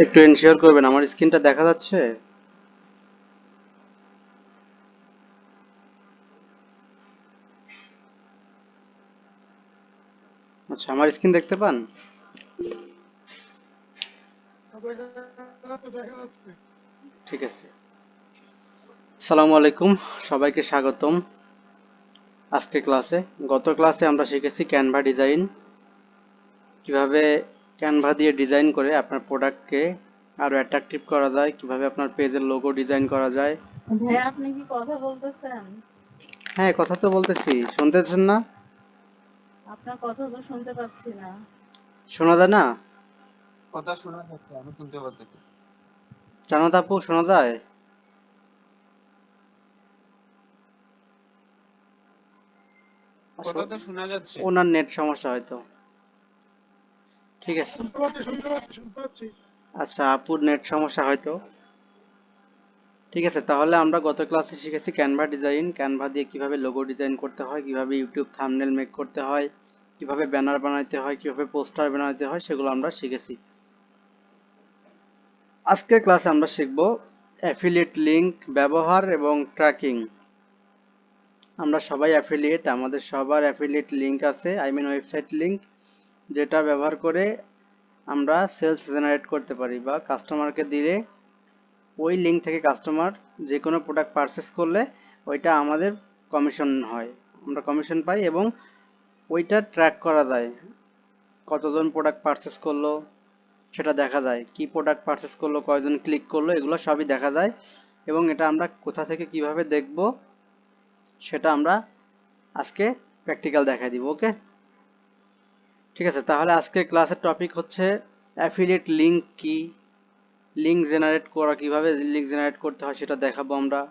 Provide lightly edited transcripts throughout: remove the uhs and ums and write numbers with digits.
একটু এনশিওর করবেন আমার স্ক্রিনটা দেখা যাচ্ছে। আচ্ছা, আমার স্ক্রিন দেখতে পান? ঠিক আছে। আসসালামু আলাইকুম, সবাইকে স্বাগতম আজকে ক্লাসে। গত ক্লাসে আমরা শিখেছি ক্যানভা ডিজাইন, কিভাবে ক্যানভা দিয়ে ডিজাইন করে আপনার প্রোডাক্টকে আরো অ্যাট্রাকটিভ করা যায়, কিভাবে আপনার পেজের লোগো ডিজাইন করা যায়। ভাইয়া আপনি কি কথা বলতেছেন? হ্যাঁ, কথা তো বলতেছি, শুনতেছেন না? আপনার কথা তো শুনতে পাচ্ছি না। শোনা যায় না? কথা শোনা যাচ্ছে, আমি শুনতে পাচ্ছি। জানাত আপু, শোনা যায়? কথা তো শোনা যাচ্ছে। ওনার নেট সমস্যা হয়তো। ঠিক আছে। আচ্ছা, আপুর নেট সমস্যা হয়তো। ঠিক আছে, তাহলে আমরা গত ক্লাসে শিখেছি ক্যানভা ডিজাইন, ক্যানভা দিয়ে কিভাবে লোগো ডিজাইন করতে হয়, কিভাবে ইউটিউব থাম্বনেল মেক করতে হয়, কিভাবে ব্যানার বানাইতে হয়, কিভাবে পোস্টার বানাইতে হয়, সেগুলো আমরা শিখেছি। আজকের ক্লাসে আমরা শিখব অ্যাফিলিয়েট লিংক ব্যবহার এবং ট্র্যাকিং। আমরা সবাই অ্যাফিলিয়েট, আমাদের সবার অ্যাফিলিয়েট লিংক আছে, ওয়েবসাইট লিংক, যেটা ব্যবহার করে আমরা সেলস জেনারেট করতে পারি বা কাস্টমারকে দিলে ওই লিঙ্ক থেকে কাস্টমার যে কোনো প্রোডাক্ট পারচেস করলে ওইটা আমাদের কমিশন হয়, আমরা কমিশন পাই এবং ওইটা ট্র্যাক করা যায়। কতজন প্রোডাক্ট পারচেস করলো সেটা দেখা যায়, কি প্রোডাক্ট পারচেস করলো, কয়জন ক্লিক করলো, এগুলো সবই দেখা যায়। এবং এটা আমরা কোথা থেকে কিভাবে দেখব সেটা আমরা আজকে প্র্যাকটিক্যাল দেখাই দিব। ওকে, ঠিক আছে। তাহলে আজকে ক্লাসের টপিক হচ্ছে অ্যাফিলিয়েট লিঙ্ক কি, লিঙ্ক জেনারেট করা, কিভাবে লিঙ্ক জেনারেট করতে হয় সেটা দেখাবো আমরা।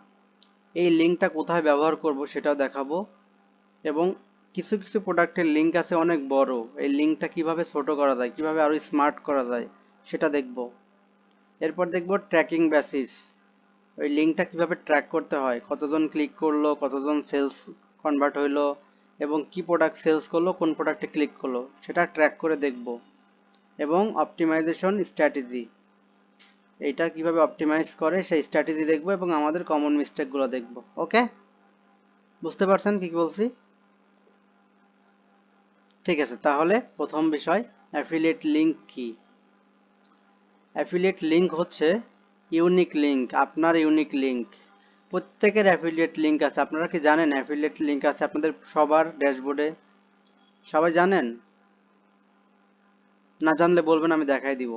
এই লিঙ্কটা কোথায় ব্যবহার করব সেটাও দেখাবো। এবং কিছু কিছু প্রোডাক্টের লিঙ্ক আছে অনেক বড়, এই লিঙ্কটা কিভাবে ছোট করা যায়, কিভাবে আরো স্মার্ট করা যায় সেটা দেখব। এরপর দেখব ট্র্যাকিং বেসিস, ওই লিঙ্কটা কিভাবে ট্র্যাক করতে হয়, কতজন ক্লিক করলো, কতজন সেলস কনভার্ট হইলো, এবং কি প্রোডাক্ট সেলস করলো, কোন প্রোডাক্টে ক্লিক করলো সেটা ট্র্যাক করে দেখব। এবং অপটিমাইজেশন স্ট্র্যাটেজি, এইটা কিভাবে অপটিমাইজ করে সেই স্ট্র্যাটেজি দেখব এবং আমাদের কমন মিস্টেকগুলো দেখব। ওকে, বুঝতে পারছেন কি কি বলছি? ঠিক আছে, তাহলে প্রথম বিষয় অ্যাফিলিয়েট লিঙ্ক কি। অ্যাফিলিয়েট লিঙ্ক হচ্ছে ইউনিক লিঙ্ক, আপনার ইউনিক লিঙ্ক। প্রত্যেকের অ্যাফিলিয়েট লিঙ্ক আছে, আপনারা কি জানেন অ্যাফিলিয়েট লিঙ্ক আছে আপনাদের সবার ড্যাশবোর্ডে? সবাই জানেন? না জানলে বলবেন, আমি দেখাই দিব।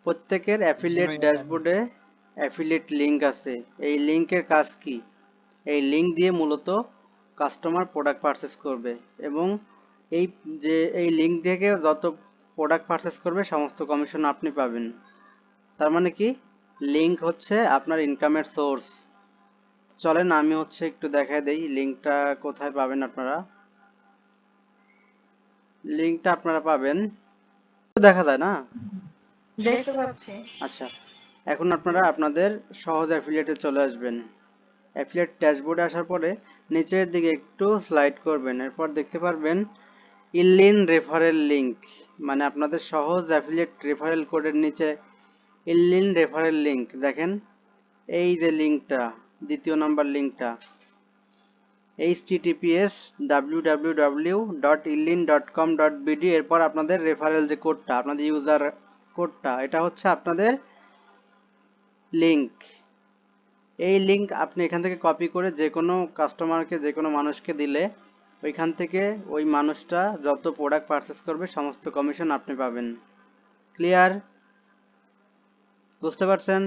প্রত্যেকের জি অ্যাফিলিয়েট ভাইয়া জানি। ড্যাশবোর্ডে অ্যাফিলিয়েট লিঙ্ক আছে। এই লিঙ্কের কাজ কি? এই লিঙ্ক দিয়ে মূলত কাস্টমার প্রোডাক্ট পারচেস করবে এবং এই যে এই লিঙ্ক থেকে যত প্রোডাক্ট পারচেস করবে সমস্ত কমিশন আপনি পাবেন। তার মানে কি, লিঙ্ক হচ্ছে আপনার ইনকামের সোর্স। চলেন আমি হচ্ছে একটু দেখাই দেই লিঙ্কটা কোথায় পাবেন আপনারা। লিঙ্কটা আপনারা পাবেন, দেখা যায় না? দেখতে পাচ্ছি। আচ্ছা, এখন আপনারা আপনাদের সহজ অ্যাফিলিয়েটে চলে আসবেন। অ্যাফিলিয়েট ড্যাশবোর্ডে আসার পরে নিচের দিকে একটু স্লাইড করবেন, এরপর দেখতে পারবেন ইনলিন রেফারেল লিঙ্ক, মানে আপনাদের সহজ অ্যাফিলিয়েট রেফারেল কোডের নিচে ইনলিন রেফারেল লিঙ্ক দেখেন। এই যে লিঙ্কটা, দ্বিতীয় নাম্বার লিঙ্কটা, https://www.illin.com.bd, এরপর আপনাদের রেফারেল যে কোডটা, আপনাদের ইউজার কোডটা, এটা হচ্ছে আপনাদের লিঙ্ক। এই লিঙ্ক আপনি এখান থেকে কপি করে যে কোনো কাস্টমারকে, যে কোনো মানুষকে দিলে ওইখান থেকে ওই মানুষটা যত প্রোডাক্ট পারচেস করবে সমস্ত কমিশন আপনি পাবেন। ক্লিয়ার? বুঝতে পারছেন?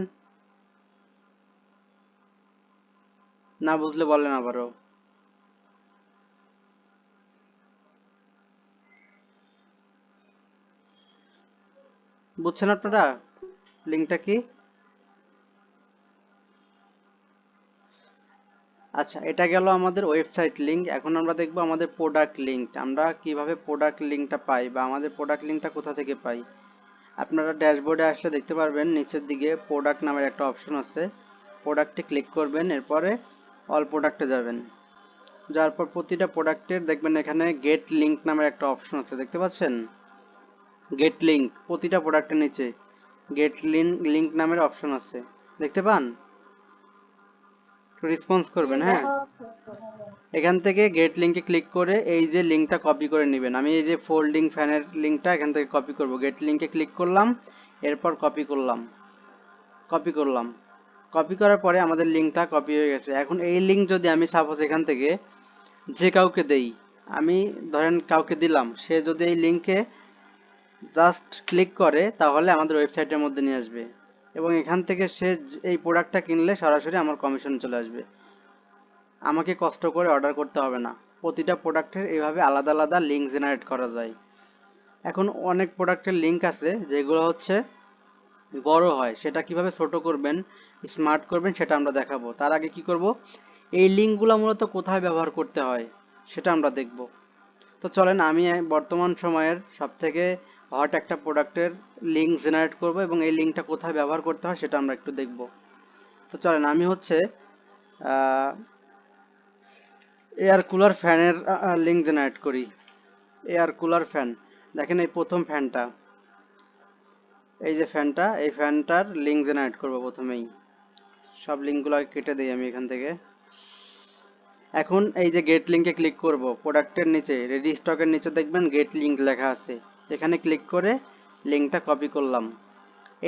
না বুঝলে বলেন আবারও। বুঝছেন আপনারা লিঙ্কটা কি? আচ্ছা, এটা গেল আমাদের ওয়েবসাইট লিঙ্ক। এখন আমরা দেখব আমাদের প্রোডাক্ট লিঙ্ক, আমরা কিভাবে প্রোডাক্ট লিঙ্কটা পাই বা আমাদের প্রোডাক্ট লিঙ্কটা কোথা থেকে পাই। আপনারা ড্যাশবোর্ডে আসলে দেখতে পারবেন নিচের দিকে প্রোডাক্ট নামের একটা অপশন আছে, প্রোডাক্টে ক্লিক করবেন, এরপরে অল প্রোডাক্টে যাবেন। যাওয়ার পর প্রতিটা প্রোডাক্টের দেখবেন এখানে গেট লিঙ্ক নামের একটা অপশন আছে, দেখতে পাচ্ছেন? গেট লিঙ্ক, প্রতিটা প্রোডাক্টের নিচে গেট লিঙ্ক নামের অপশন আছে, দেখতে পান? রেসপন্স করবেন, হ্যাঁ। দেখা যাচ্ছে তো। এখান থেকে গেট লিঙ্কে ক্লিক করে এই যে লিঙ্কটা কপি করে নেবেন। আমি এই যে ফোল্ডিং ফ্যানের লিঙ্কটা এখান থেকে কপি করব। গেট লিঙ্কে ক্লিক করলাম, এরপর কপি করলাম, কপি করলাম। কপি করার পরে আমাদের লিঙ্কটা কপি হয়ে গেছে। এখন এই লিঙ্ক যদি আমি সাপোজ এখান থেকে যে কাউকে দেই, আমি ধরেন কাউকে দিলাম, সে যদি এই লিঙ্কে জাস্ট ক্লিক করে তাহলে আমাদের ওয়েবসাইটের মধ্যে নিয়ে আসবে এবং এখান থেকে সে এই প্রোডাক্টটা কিনলে সরাসরি আমার কমিশন চলে আসবে। আমাকে কষ্ট করে অর্ডার করতে হবে না। প্রতিটা প্রোডাক্টের এইভাবে আলাদা আলাদা লিঙ্ক জেনারেট করা যায়। এখন অনেক প্রোডাক্টের লিঙ্ক আছে যেগুলো হচ্ছে বড় হয়, সেটা কিভাবে ছোট করবেন, স্মার্ট করবেন সেটা আমরা দেখাবো। তার আগে কি করব, এই লিঙ্কগুলো মূলত কোথায় ব্যবহার করতে হয় সেটা আমরা দেখব। তো চলেন আমি বর্তমান সময়ের সবথেকে হট একটা প্রোডাক্টের লিঙ্ক জেনারেট করব এবং এই লিঙ্কটা কোথায় ব্যবহার করতে হয় সেটা আমরা একটু দেখব। তো চলেন আমি হচ্ছে এয়ার কুলার ফ্যানের লিঙ্ক জেনারেট করি। এয়ার কুলার ফ্যান, দেখেন এই প্রথম ফ্যানটা, এই যে ফ্যানটা, এই ফ্যানটার লিঙ্ক জেনারেট করব প্রথমেই। সব লিঙ্কগুলো কেটে দিই আমি এখান থেকে। এখন এই যে গেট লিঙ্কে ক্লিক করব, প্রোডাক্টের নিচে রেডি স্টকের নিচে দেখবেন গেট লিঙ্ক লেখা আছে, এখানে ক্লিক করে লিঙ্কটা কপি করলাম।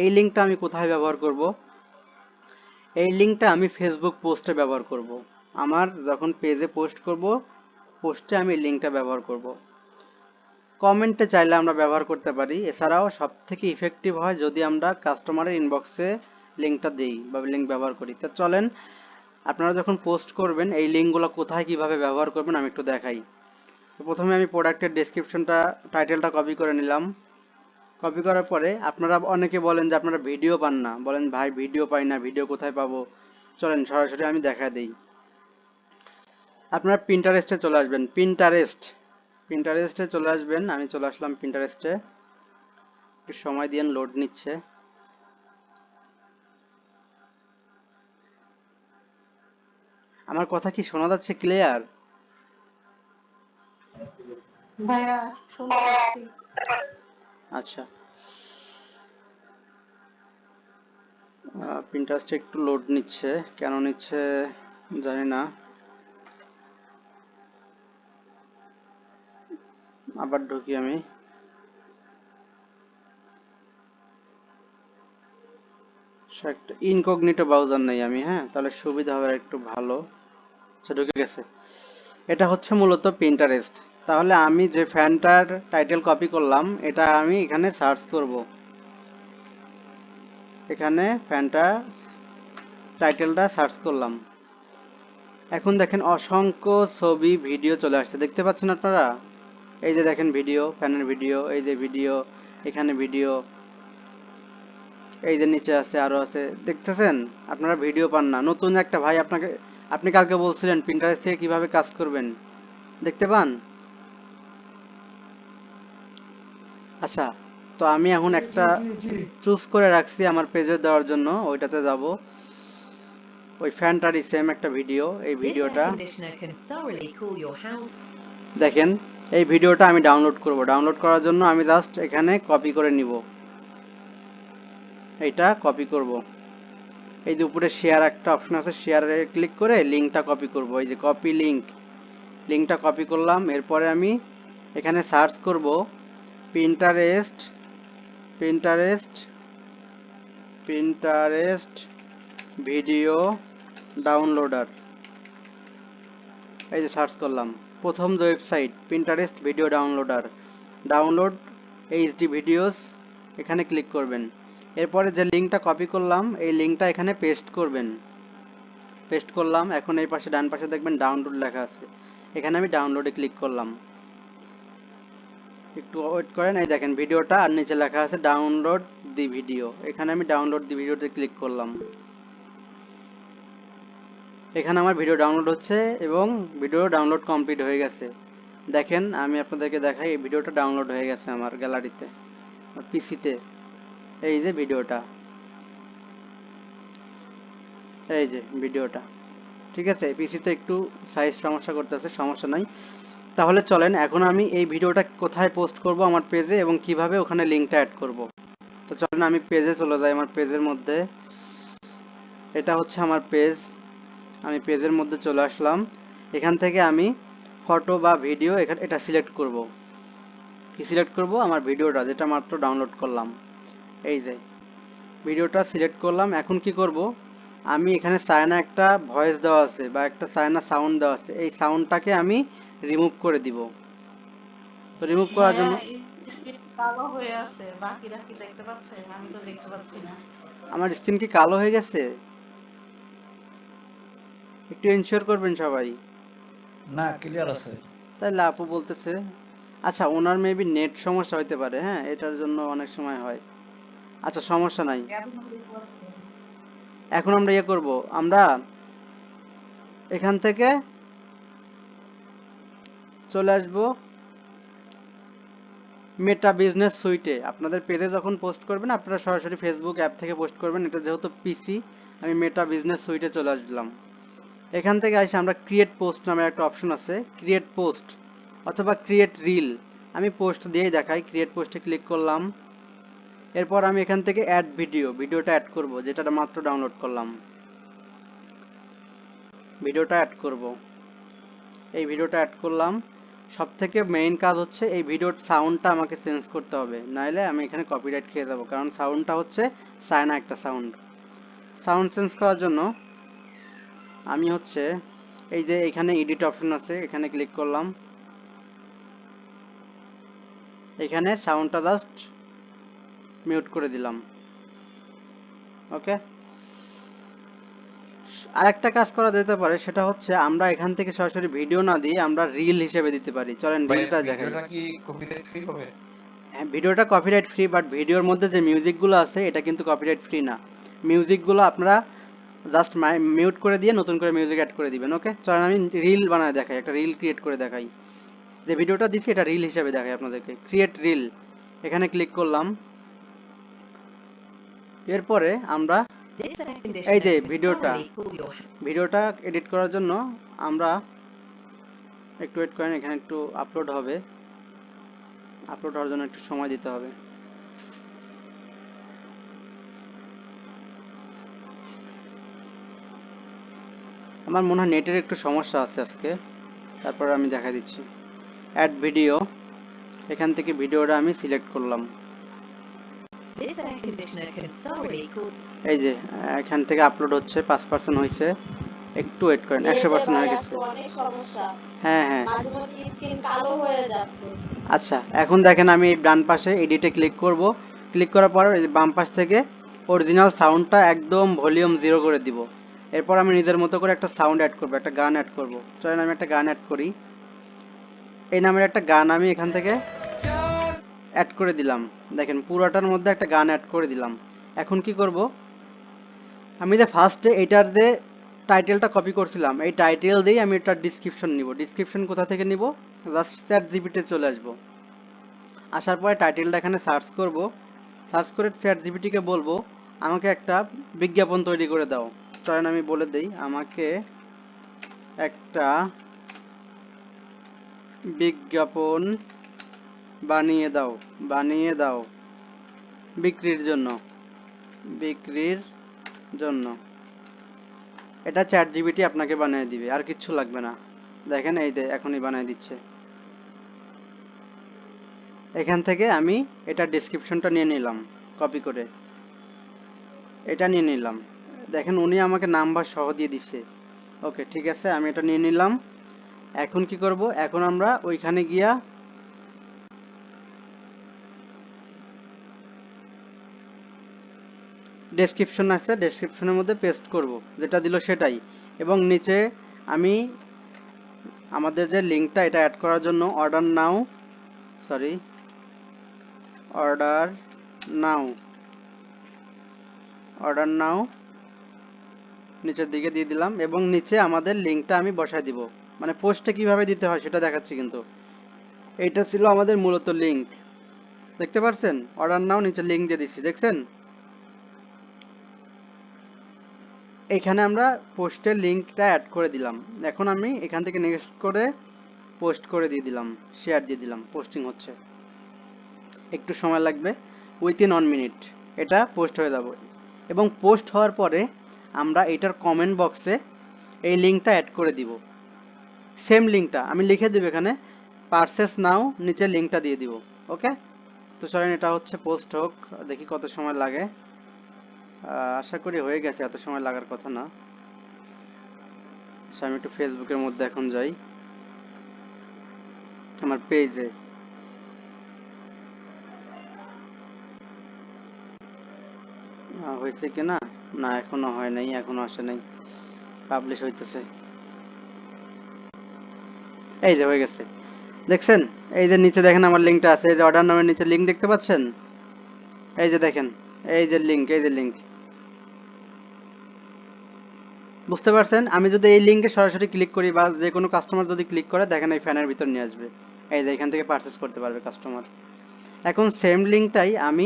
এই লিঙ্কটা আমি কোথায় ব্যবহার করব, এই লিঙ্কটা আমি ফেসবুক পোস্টে ব্যবহার করব। আমার যখন পেজে পোস্ট করব, পোস্টে আমি এই লিঙ্কটা ব্যবহার করব। কমেন্টে চাইলে আমরা ব্যবহার করতে পারি। এছাড়াও সব থেকে ইফেক্টিভ হয় যদি আমরা কাস্টমারের ইনবক্সে লিঙ্কটা দিই বা লিঙ্ক ব্যবহার করি। তো চলেন আপনারা যখন পোস্ট করবেন এই লিঙ্কগুলো কোথায় কিভাবে ব্যবহার করবেন আমি একটু দেখাই। তো প্রথমে আমি প্রোডাক্টের ডেসক্রিপশনটা, টাইটেলটা কপি করে নিলাম। কপি করার পরে আপনারা অনেকে বলেন যে আপনারা ভিডিও পান না, বলেন ভাই ভিডিও পাই না, ভিডিও কোথায় পাবো। চলেন সরাসরি আমি দেখা দিই। আপনারা পিন্টারেস্টে চলে আসবেন, পিন্টারেস্টে চলে আসবেন। আমি চলে আসলাম পিন্টারেস্টে, একটু সময় দিয়ে লোড নিচ্ছে। আমার কথা কি শোনা যাচ্ছে ক্লিয়ার? ভাইয়া শুনতে পাচ্ছি। আচ্ছা, পিন্টারেস্টে একটু লোড নিচ্ছে, কেন নিচ্ছে জানি না। আবার ঢুকি আমি। একটা ইনকগনিটো ব্রাউজার নেই আমি, হ্যাঁ, তাহলে সুবিধা হবে একটু ভালো। আচ্ছা ঢুকে গেছে। এটা হচ্ছে মূলত পিন্টারেস্ট। তাহলে আমি যে ফ্যানটার টাইটেল কপি করলাম এটা আমি এখানে সার্চ করব। এখানে ফ্যানটা টাইটেলটা সার্চ করলাম। এখন দেখেন অসংখ্য ছবি ভিডিও চলে আসছে, দেখতে পাচ্ছেন আপনারা? এই যে দেখেন ভিডিও, ফ্যানের ভিডিও, এই যে ভিডিও, এখানে ভিডিও, এই যে নিচে আছে, আরো আছে, দেখতেছেন? আপনারা ভিডিও পান না। নতুন একটা ভাই আপনাকে, আপনি কালকে বলছিলেন পিন্টারেস্ট থেকে কিভাবে কাজ করবেন, দেখতে পান? আচ্ছা, তো আমি এখন একটা চুজ করে রাখছি আমার পেজে দেওয়ার জন্য, ওইটাতে যাব। ওই ফ্যানটারই সেম একটা ভিডিও, এই This air ভিডিওটা conditioner can thoroughly cool your house. দেখেন। এই ভিডিওটা আমি ডাউনলোড করব। ডাউনলোড করার জন্য আমি জাস্ট এখানে কপি করে নিব, এইটা কপি করব। এই যে উপরে শেয়ার একটা অপশন আছে, শেয়ারে ক্লিক করে লিঙ্কটা কপি করব। এই যে কপি লিঙ্ক, লিঙ্কটা কপি করলাম। এরপরে আমি এখানে সার্চ করব Pinterest, Pinterest, Pinterest video downloader. এই যে সার্চ করলাম, প্রথম যে website Pinterest video downloader, download HD videos, এখানে ক্লিক করবেন। এরপরে যে লিঙ্কটা কপি করলাম এই লিঙ্কটা এখানে পেস্ট করবেন। পেস্ট করলাম। এখন এই পাশে ডান পাশে দেখবেন ডাউনলোড লেখা আছে, এখানে আমি ডাউনলোডে ক্লিক করলাম। একটু ওয়েট করেন, এই দেখেন ভিডিওটা, আর নিচে লেখা আছে ডাউনলোড দি ভিডিও, এখানে আমি ডাউনলোড দি ভিডিওতে ক্লিক করলাম। এখানে আমার ভিডিও ডাউনলোড হচ্ছে এবং ভিডিও ডাউনলোড কমপ্লিট হয়ে গেছে। দেখেন আমি আপনাদেরকে দেখাই, এই ভিডিওটা ডাউনলোড হয়ে গেছে আমার গ্যালারিতে, পিসিতে। এই যে ভিডিওটা, এই যে ভিডিওটা, ঠিক আছে। পিসিতে একটু সাইজ সমস্যা করতেছে, সমস্যা নাই। তাহলে চলেন এখন আমি এই ভিডিওটা কোথায় পোস্ট করব আমার পেজে এবং কিভাবে ওখানে লিঙ্কটা অ্যাড করব। তো চলেন আমি পেজে চলে যাই, আমার পেজের মধ্যে। এটা হচ্ছে আমার পেজ, আমি পেজের মধ্যে চলে আসলাম। এখান থেকে আমি ফটো বা ভিডিও এটা সিলেক্ট করব। কি সিলেক্ট করব? আমার ভিডিওটা যেটা মাত্র ডাউনলোড করলাম। এই যে ভিডিওটা সিলেক্ট করলাম। এখন কি করব? আমি এখানে চায়না একটা ভয়েস দেওয়া আছে বা একটা চায়না সাউন্ড দেওয়া আছে, এই সাউন্ডটাকে আমি রিমুভ করে দিব। তো রিমুভ করার ভাইয়া জন্য স্ক্রিন কালো হয়ে আছে, বাকিরা কি দেখতে পাচ্ছে? আমি তো দেখতে পাচ্ছি না। আমার স্ক্রিন কি কালো হয়ে গেছে? একটু এনশিওর করবেন সবাই। না, ক্লিয়ার আছে। তাইলে আপু বলতেছে, আচ্ছা ওনার মেবি নেট সমস্যা হইতে পারে, হ্যাঁ এটার জন্য অনেক সময় হয়। আচ্ছা সমস্যা নাই। এখন আমরা ইয়ে করব, আমরা এখান থেকে চলে আসব মেটা বিজনেস সুইটে। আপনাদের পেজে যখন পোস্ট করবেন আপনারা সরাসরি ফেসবুক অ্যাপ থেকে পোস্ট করবেন, এটা যেহেতু পিসি আমি মেটা বিজনেস সুইটে চলে আসলাম। এখান থেকে এসে আমরা ক্রিয়েট পোস্ট নামে একটা অপশন আছে, ক্রিয়েট পোস্ট অথবা ক্রিয়েট রিল। আমি পোস্ট দিয়েই দেখাই, ক্রিয়েট পোস্টে ক্লিক করলাম। এরপর আমি এখান থেকে অ্যাড ভিডিওটা অ্যাড করব যেটা মাত্র ডাউনলোড করলাম। ভিডিওটা অ্যাড করব, এই ভিডিওটা অ্যাড করলাম। সব থেকে মেইন কাজ হচ্ছে এই ভিডিওর সাউন্ডটা আমাকে চেঞ্জ করতে হবে, নাইলে আমি এখানে কপিরাইট খেয়ে যাব, কারণ সাউন্ডটা হচ্ছে চায়না একটা সাউন্ড। সাউন্ড চেঞ্জ করার জন্য আমি হচ্ছে এই যে এখানে এডিট অপশন আছে, এখানে ক্লিক করলাম। এখানে সাউন্ডটা জাস্ট মিউট করে দিলাম। ওকে, আরেকটা কাজ করা যেতে পারে, সেটা হচ্ছে আমরা এখান থেকে সরাসরি ভিডিও না দিয়ে আমরা রিল হিসেবে দিতে পারি। চলেন ভাই রিলটা দেখাই। ভিডিওটা কি কপিরাইট ফ্রি হবে? হ্যাঁ ভিডিওটা কপিরাইট ফ্রি, বাট ভিডিওর মধ্যে যে মিউজিকগুলো আছে এটা কিন্তু কপিরাইট ফ্রি না। মিউজিকগুলো আপনারা জাস্ট মিউট করে দিয়ে নতুন করে মিউজিক অ্যাড করে দিবেন। ওকে, চলেন আমি রিল বানায় দেখাই, একটা রিল ক্রিয়েট করে দেখাই। যে ভিডিওটা দিছি এটা রিল হিসেবে দেখাই আপনাদেরকে। ক্রিয়েট রিল, এখানে ক্লিক করলাম। এরপরে আমরা This air এই conditioner যে can ভিডিওটা thoroughly cool your ভিডিওটা এডিট করার জন্য আমরা একটু ওয়েট করেন, এখানে একটু আপলোড হবে, আপলোড হওয়ার জন্য একটু সময় দিতে হবে। আমার মনে হয় নেটের একটু সমস্যা আছে আজকে, তারপর আমি দেখা দিচ্ছি। অ্যাড ভিডিও, এখান থেকে ভিডিওটা আমি সিলেক্ট করলাম। This air conditioner can thoroughly cool এই যে এখান থেকে আপলোড হচ্ছে, 5% হয়েছে, একটু ওয়েট করেন, নেটে 100% ভাই হয়ে গেছে। আজকে অনেক সমস্যা, হ্যাঁ হ্যাঁ মাঝে মধ্যে স্ক্রিন কালো হয়ে যাচ্ছে। আচ্ছা এখন দেখেন আমি ডান পাশে এডিটে ক্লিক করব। ক্লিক করার পর এই যে বাম পাশ থেকে অরিজিনাল সাউন্ডটা একদম ভলিউম 0 করে দিব। এরপর আমি নিজের মতো করে একটা সাউন্ড অ্যাড করব, একটা গান অ্যাড করব। চলেন আমি একটা গান অ্যাড করি। এই নামের একটা গান আমি এখান থেকে অ্যাড করে দিলাম। দেখেন পুরোটার মধ্যে একটা গান অ্যাড করে দিলাম। এখন কি করব? আমি যে ফার্স্টে এটার যে টাইটেলটা কপি করছিলাম, এই টাইটেল দিয়েই আমি এটার ডিসক্রিপশন নিব। ডিসক্রিপশন কোথা থেকে নিব? জাস্ট চ্যাট জিপিটিতে চলে আসবো। আসার পরে টাইটেলটা এখানে সার্চ করব। সার্চ করে চ্যাট জিপিটিকে বলবো আমাকে একটা বিজ্ঞাপন তৈরি করে দাও। চলেন আমি বলে দেই, আমাকে একটা বিজ্ঞাপন বানিয়ে দাও, বানিয়ে দাও বিক্রির জন্য, বিক্রির জন্য। এটা চ্যাট জিপিটি আপনাকে বানিয়ে দিবে, আর কিচ্ছু লাগবে না। দেখেন এই যে এখনই বানিয়ে দিচ্ছে। এখান থেকে আমি এটা ডেসক্রিপশনটা নিয়ে নিলাম কপি করে, এটা নিয়ে নিলাম। দেখেন উনি আমাকে নাম্বার সহ দিয়ে দিচ্ছে। ওকে ঠিক আছে, আমি এটা নিয়ে নিলাম। এখন কি করব? এখন আমরা ওইখানে গিয়া ডেসক্রিপশন আছে, ডেসক্রিপশনের মধ্যে পেস্ট করব, যেটা দিল সেটাই। এবং নিচে আমি আমাদের যে লিঙ্কটা এটা অ্যাড করার জন্য অর্ডার নাও, সরি অর্ডার নাও, অর্ডার নাও নিচের দিকে দিয়ে দিলাম। এবং নিচে আমাদের লিঙ্কটা আমি বসায় দিব, মানে পোস্টে কিভাবে দিতে হয় সেটা দেখাচ্ছি। কিন্তু এইটা ছিল আমাদের মূলত লিঙ্ক, দেখতে পাচ্ছেন? অর্ডার নাও নিচে লিঙ্ক দিয়ে দিচ্ছি, দেখছেন? এখানে আমরা পোস্টের লিঙ্কটা অ্যাড করে দিলাম। এখন আমি এখান থেকে নেক্সট করে পোস্ট করে দিয়ে দিলাম, শেয়ার দিয়ে দিলাম, পোস্টিং হচ্ছে। একটু সময় লাগবে, উইথিন 1 মিনিট এটা পোস্ট হয়ে যাবে। এবং পোস্ট হওয়ার পরে আমরা এটার কমেন্ট বক্সে এই লিঙ্কটা অ্যাড করে দিব। সেম লিঙ্কটা আমি লিখে দেব এখানে, পারচেস নাও, নিচে লিঙ্কটা দিয়ে দিব। ওকে, তো চলেন এটা হচ্ছে পোস্ট হোক, দেখি কত সময় লাগে। আশা করি হয়ে গেছে, এত সময় লাগার কথা না। আচ্ছা, আমি একটু ফেসবুকের মধ্যে এখন যাই, আমার পেজে। হয়েছে কি না, না এখনো হয় নাই, এখনো আসে নাই, পাবলিশ হইতেছে। এই যে হয়ে গেছে, দেখছেন? এই যে নিচে দেখেন আমার লিঙ্কটা আছে, এই যে অর্ডার নামের নিচে লিঙ্ক দেখতে পাচ্ছেন? এই যে দেখেন, এই যে লিঙ্ক, এই যে লিঙ্ক, বুঝতে পারছেন? আমি যদি এই লিঙ্কে সরাসরি ক্লিক করি বা যে কোনো কাস্টমার যদি ক্লিক করে, দেখেন এই ফ্যানের ভিতর নিয়ে আসবে। এই যে এখান থেকে পারচেস করতে পারবে কাস্টমার। এখন সেম লিঙ্কটাই আমি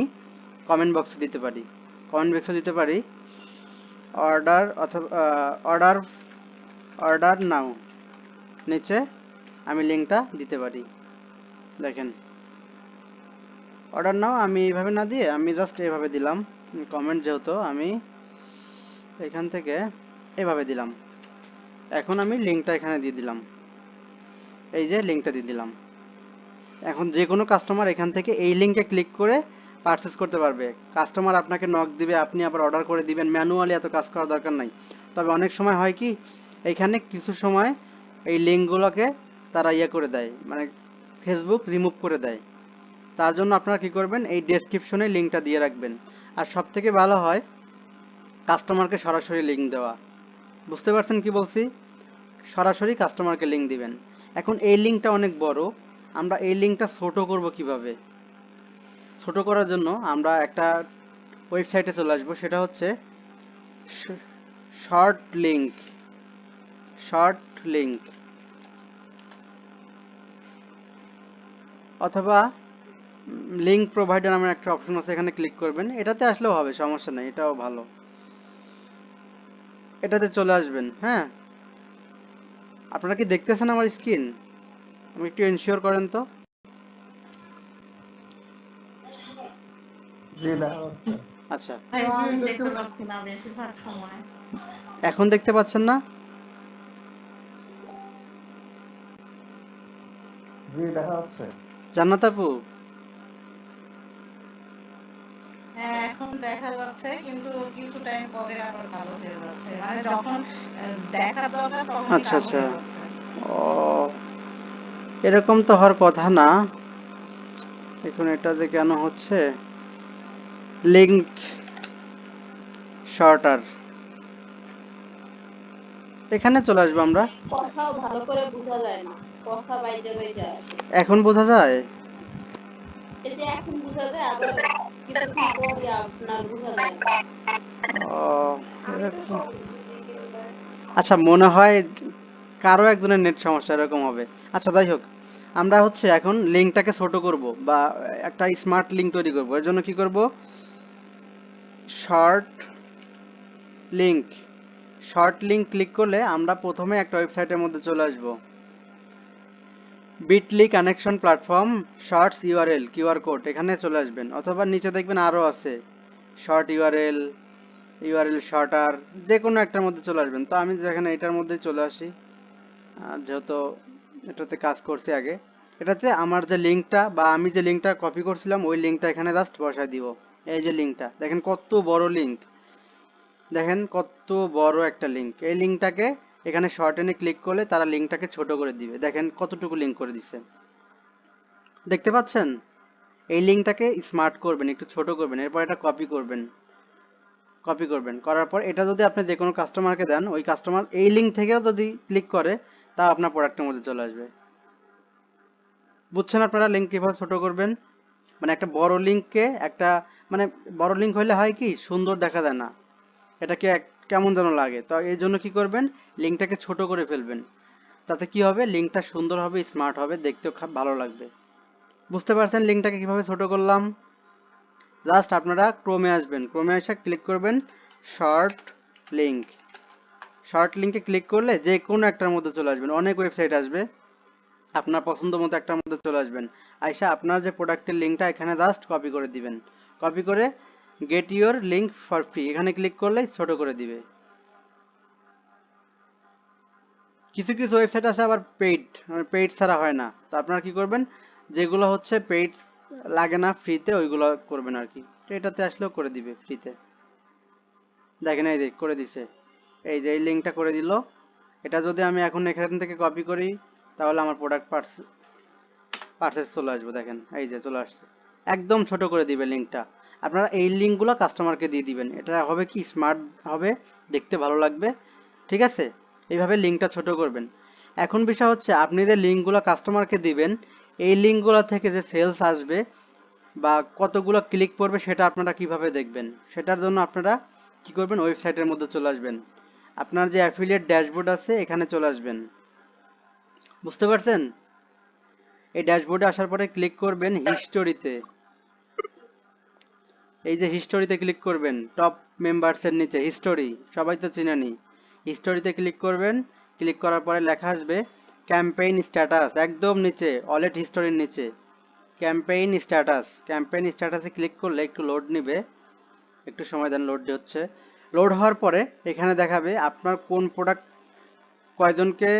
কমেন্ট বক্সে দিতে পারি। কমেন্ট বক্সে দিতে পারি অর্ডার, অথবা অর্ডার, অর্ডার নাও, নিচে আমি লিঙ্কটা দিতে পারি। দেখেন অর্ডার নাও, আমি এইভাবে না দিয়ে আমি জাস্ট এইভাবে দিলাম। কমেন্ট যেহেতু আমি এখান থেকে এভাবে দিলাম। এখন আমি লিঙ্কটা এখানে দিয়ে দিলাম, এই যে লিঙ্কটা দিয়ে দিলাম। এখন যে কোনো কাস্টমার এখান থেকে এই লিঙ্কে ক্লিক করে পারচেস করতে পারবে। কাস্টমার আপনাকে নক দিবে, আপনি আবার অর্ডার করে দিবেন, ম্যানুয়ালি এত কাজ করার দরকার নাই। তবে অনেক সময় হয় কি, এইখানে কিছু সময় এই লিঙ্কগুলোকে তারা ইয়ে করে দেয়, মানে ফেসবুক রিমুভ করে দেয়। তার জন্য আপনারা কি করবেন, এই ডেসক্রিপশনে লিঙ্কটা দিয়ে রাখবেন। আর সব থেকে ভালো হয় কাস্টমারকে সরাসরি লিঙ্ক দেওয়া। বুঝতে পারছেন কি বলছি? সরাসরি কাস্টমারকে লিঙ্ক দিবেন। এখন এই লিঙ্কটা অনেক বড়, আমরা এই লিঙ্কটা ছোট করব কিভাবে? ছোট করার জন্য আমরা একটা ওয়েবসাইটে চলে আসবো, সেটা হচ্ছে শর্ট লিঙ্ক। শর্ট লিঙ্ক অথবা লিঙ্ক প্রোভাইডার নামের একটা অপশন আছে, এখানে ক্লিক করবেন। এটাতে আসলেও হবে, সমস্যা নেই, এটাও ভালো। এটাতে চলে আসবেন। হ্যাঁ, আপনারা কি দেখতেছেন আমার স্ক্রিন? আমি একটু এনশিওর করেন তো। জি দেখা যাচ্ছে। আচ্ছা, আমি দেখতে পাচ্ছি না বেশিরভাগ সময়। এখন দেখতে পাচ্ছেন না? জি দেখা যাচ্ছে। জান্নাত আপু, হ্যাঁ এখন দেখা যাচ্ছে, কিন্তু কিছু টাইম পরে আবার কালো হয়ে যাচ্ছে, মানে যখন দেখার দরকার তখনই আচ্ছা কালো আচ্ছা, হয়ে যাচ্ছে। ও এরকম তো হওয়ার কথা না। এখন এটা যে কেন হচ্ছে, লিঙ্ক শর্টার, এখানে চলে আসবো আমরা। কথাও ভালো করে বোঝা যায় না, কথা বাইজে বাইজে আসে। এখন বোঝা যায়? এই যে এখন বোঝা যায়, আবার কিছুক্ষণ পরে আপনার বোঝা যায় না। ও এরকম, আচ্ছা মনে হয় কারো একজনের নেট সমস্যা এরকম হবে। আচ্ছা যাই হোক, আমরা হচ্ছে এখন লিঙ্কটাকে ছোট করব বা একটা স্মার্ট লিঙ্ক তৈরি করব। এর জন্য কি করব, short link. Short link click করলে আমরা প্রথমে একটা ওয়েবসাইটের মধ্যে চলে আসব, Bitly connection platform shorts URL QR code, এখানে চলে আসবেন। অথবা নিচে দেখবেন আরও আছে, শর্ট ইউআরএল, ইউআরএল শর্টার, যে কোনো একটার মধ্যে চলে আসবেন। তো আমি যেখানে এটার মধ্যেই চলে আসি, যেহেতু এটাতে কাজ করছি আগে। এটাতে আমার যে লিঙ্কটা বা আমি যে লিঙ্কটা কপি করছিলাম, ওই লিঙ্কটা এখানে জাস্ট বসায় দিব। এই যে লিঙ্কটা দেখেন, কত বড় লিঙ্ক, দেখেন কত বড় একটা লিঙ্ক। এই লিঙ্কটাকে এখানে শর্টেনে ক্লিক করলে তারা লিঙ্কটাকে ছোট করে দিবে। দেখেন কতটুকু লিঙ্ক করে দিছে, দেখতে পাচ্ছেন? এই লিঙ্কটাকে স্মার্ট করবেন, একটু ছোট করবেন, এরপর এটা কপি করবেন। কপি করবেন, করার পর এটা যদি আপনি যে কোনো কাস্টমারকে দেন, ওই কাস্টমার এই লিঙ্ক থেকেও যদি ক্লিক করে, তা আপনার প্রোডাক্টের মধ্যে চলে আসবে। বুঝছেন আপনারা লিঙ্ক কিভাবে ছোট করবেন? মানে একটা বড় লিঙ্ককে একটা, মানে বড় লিঙ্ক হইলে হয় কি, সুন্দর দেখা যায় না, এটাকে কেমন যেন লাগে। তো এই জন্য কি করবেন, লিঙ্কটাকে ছোট করে ফেলবেন। তাতে কি হবে, লিঙ্কটা সুন্দর হবে, স্মার্ট হবে, দেখতেও খুব ভালো লাগবে। বুঝতে পারছেন লিঙ্কটাকে কিভাবে ছোট করলাম? জাস্ট আপনারা ক্রোমে আসবেন, ক্রোমে এসে ক্লিক করবেন শর্ট লিঙ্ক। শর্ট লিঙ্কে ক্লিক করলে যে কোনো একটার মধ্যে চলে আসবেন, অনেক ওয়েবসাইট আসবে। আপনার পছন্দ মতো একটার মধ্যে চলে আসবেন। আইসা আপনার যে প্রোডাক্টের লিঙ্কটা এখানে জাস্ট কপি করে দিবেন। কপি করে get your link for free এখানে ক্লিক করলেই ছোট করে দিবে। কিছু কিছু ওয়েবসাইট আছে আবার পেইড, মানে পেইড ছাড়া হয় না। তো আপনারা কি করবেন, যেগুলো হচ্ছে পেইড লাগে না ফ্রিতে ওইগুলো করবেন আর কি। তো এটাতে আসলেও করে দিবে ফ্রিতে। দেখেন এই যে করে দিছে, এই যে এই লিঙ্কটা করে দিল। এটা যদি আমি এখন এখান থেকে কপি করি তাহলে আমার প্রোডাক্ট পারচেজ চলে আসবে। দেখেন এই যে চলে আসছে, একদম ছোট করে দিবে লিঙ্কটা। আপনারা এই লিঙ্কগুলো কাস্টমারকে দিয়ে দিবেন, এটা হবে কি স্মার্ট হবে, দেখতে ভালো লাগবে। ঠিক আছে, এইভাবে লিঙ্কটা ছোট করবেন। এখন বিষয় হচ্ছে আপনি যে লিঙ্কগুলো কাস্টমারকে দিবেন, এই লিঙ্কগুলো থেকে যে সেলস আসবে বা কতগুলো ক্লিক পড়বে সেটা আপনারা কিভাবে দেখবেন, সেটার জন্য আপনারা কি করবেন, ওয়েবসাইটের মধ্যে চলে আসবেন। আপনার যে অ্যাফিলিয়েট ড্যাশবোর্ড আছে এখানে চলে আসবেন। বুঝতে পারছেন? এই ড্যাশবোর্ডে আসার পরে ক্লিক করবেন হিস্টোরিতে। এই যে হিস্টোরিতে ক্লিক করবেন, টপ মেম্বার্সের নিচে হিস্টোরি, সবাই তো চিনেনি। হিস্টোরিতে ক্লিক করবেন, ক্লিক করার পরে লেখা আসবে ক্যাম্পেইন স্ট্যাটাস, একদম নিচে ওয়ালেট হিস্টোরির নিচে ক্যাম্পেইন স্ট্যাটাস। ক্যাম্পেইন স্ট্যাটাসে ক্লিক করলে একটু লোড নিবে, একটু সময় দেন, লোড হচ্ছে। লোড হওয়ার পরে এখানে দেখাবে আপনার কোন প্রোডাক্ট কয়জনকে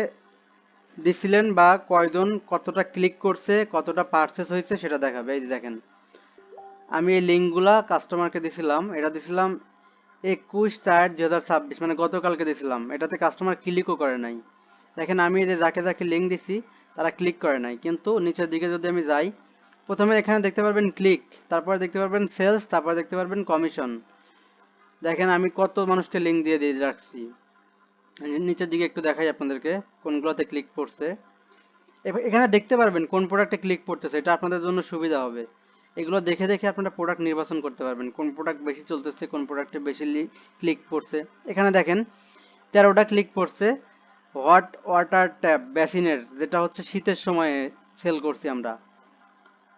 দিছিলেন বা কয়জন কতটা ক্লিক করছে, কতটা পারচেস হয়েছে সেটা দেখাবে। এই যে দেখেন, আমি এই লিঙ্কগুলা কাস্টমারকে দিছিলাম, এটা দিছিলাম 21/4/2026, মানে গতকালকে দিছিলাম। এটাতে কাস্টমার ক্লিকও করে নাই। দেখেন আমি এই যে যাকে যাকে লিঙ্ক দিছি তারা ক্লিক করে নাই, কিন্তু নিচের দিকে যদি আমি যাই, প্রথমে এখানে দেখতে পারবেন ক্লিক, তারপরে দেখতে পারবেন সেলস, তারপরে দেখতে পারবেন কমিশন। দেখেন আমি কত মানুষকে লিঙ্ক দিয়ে দিয়ে রাখছি। নিচের দিকে একটু দেখাই আপনাদেরকে কোনগুলোতে ক্লিক পড়ছে। এখানে দেখতে পারবেন কোন প্রোডাক্টে ক্লিক পড়তেছে, এটা আপনাদের জন্য সুবিধা হবে। এগুলো দেখে দেখে আপনারা প্রোডাক্ট নির্বাচন করতে পারবেন, কোন প্রোডাক্ট বেশি চলতেছে, কোন প্রোডাক্টে বেশি ক্লিক পড়ছে। এখানে দেখেন 13টা ক্লিক পড়ছে হট ওয়াটার ট্যাপ বেসিনের, যেটা হচ্ছে শীতের সময়ে সেল করছি আমরা।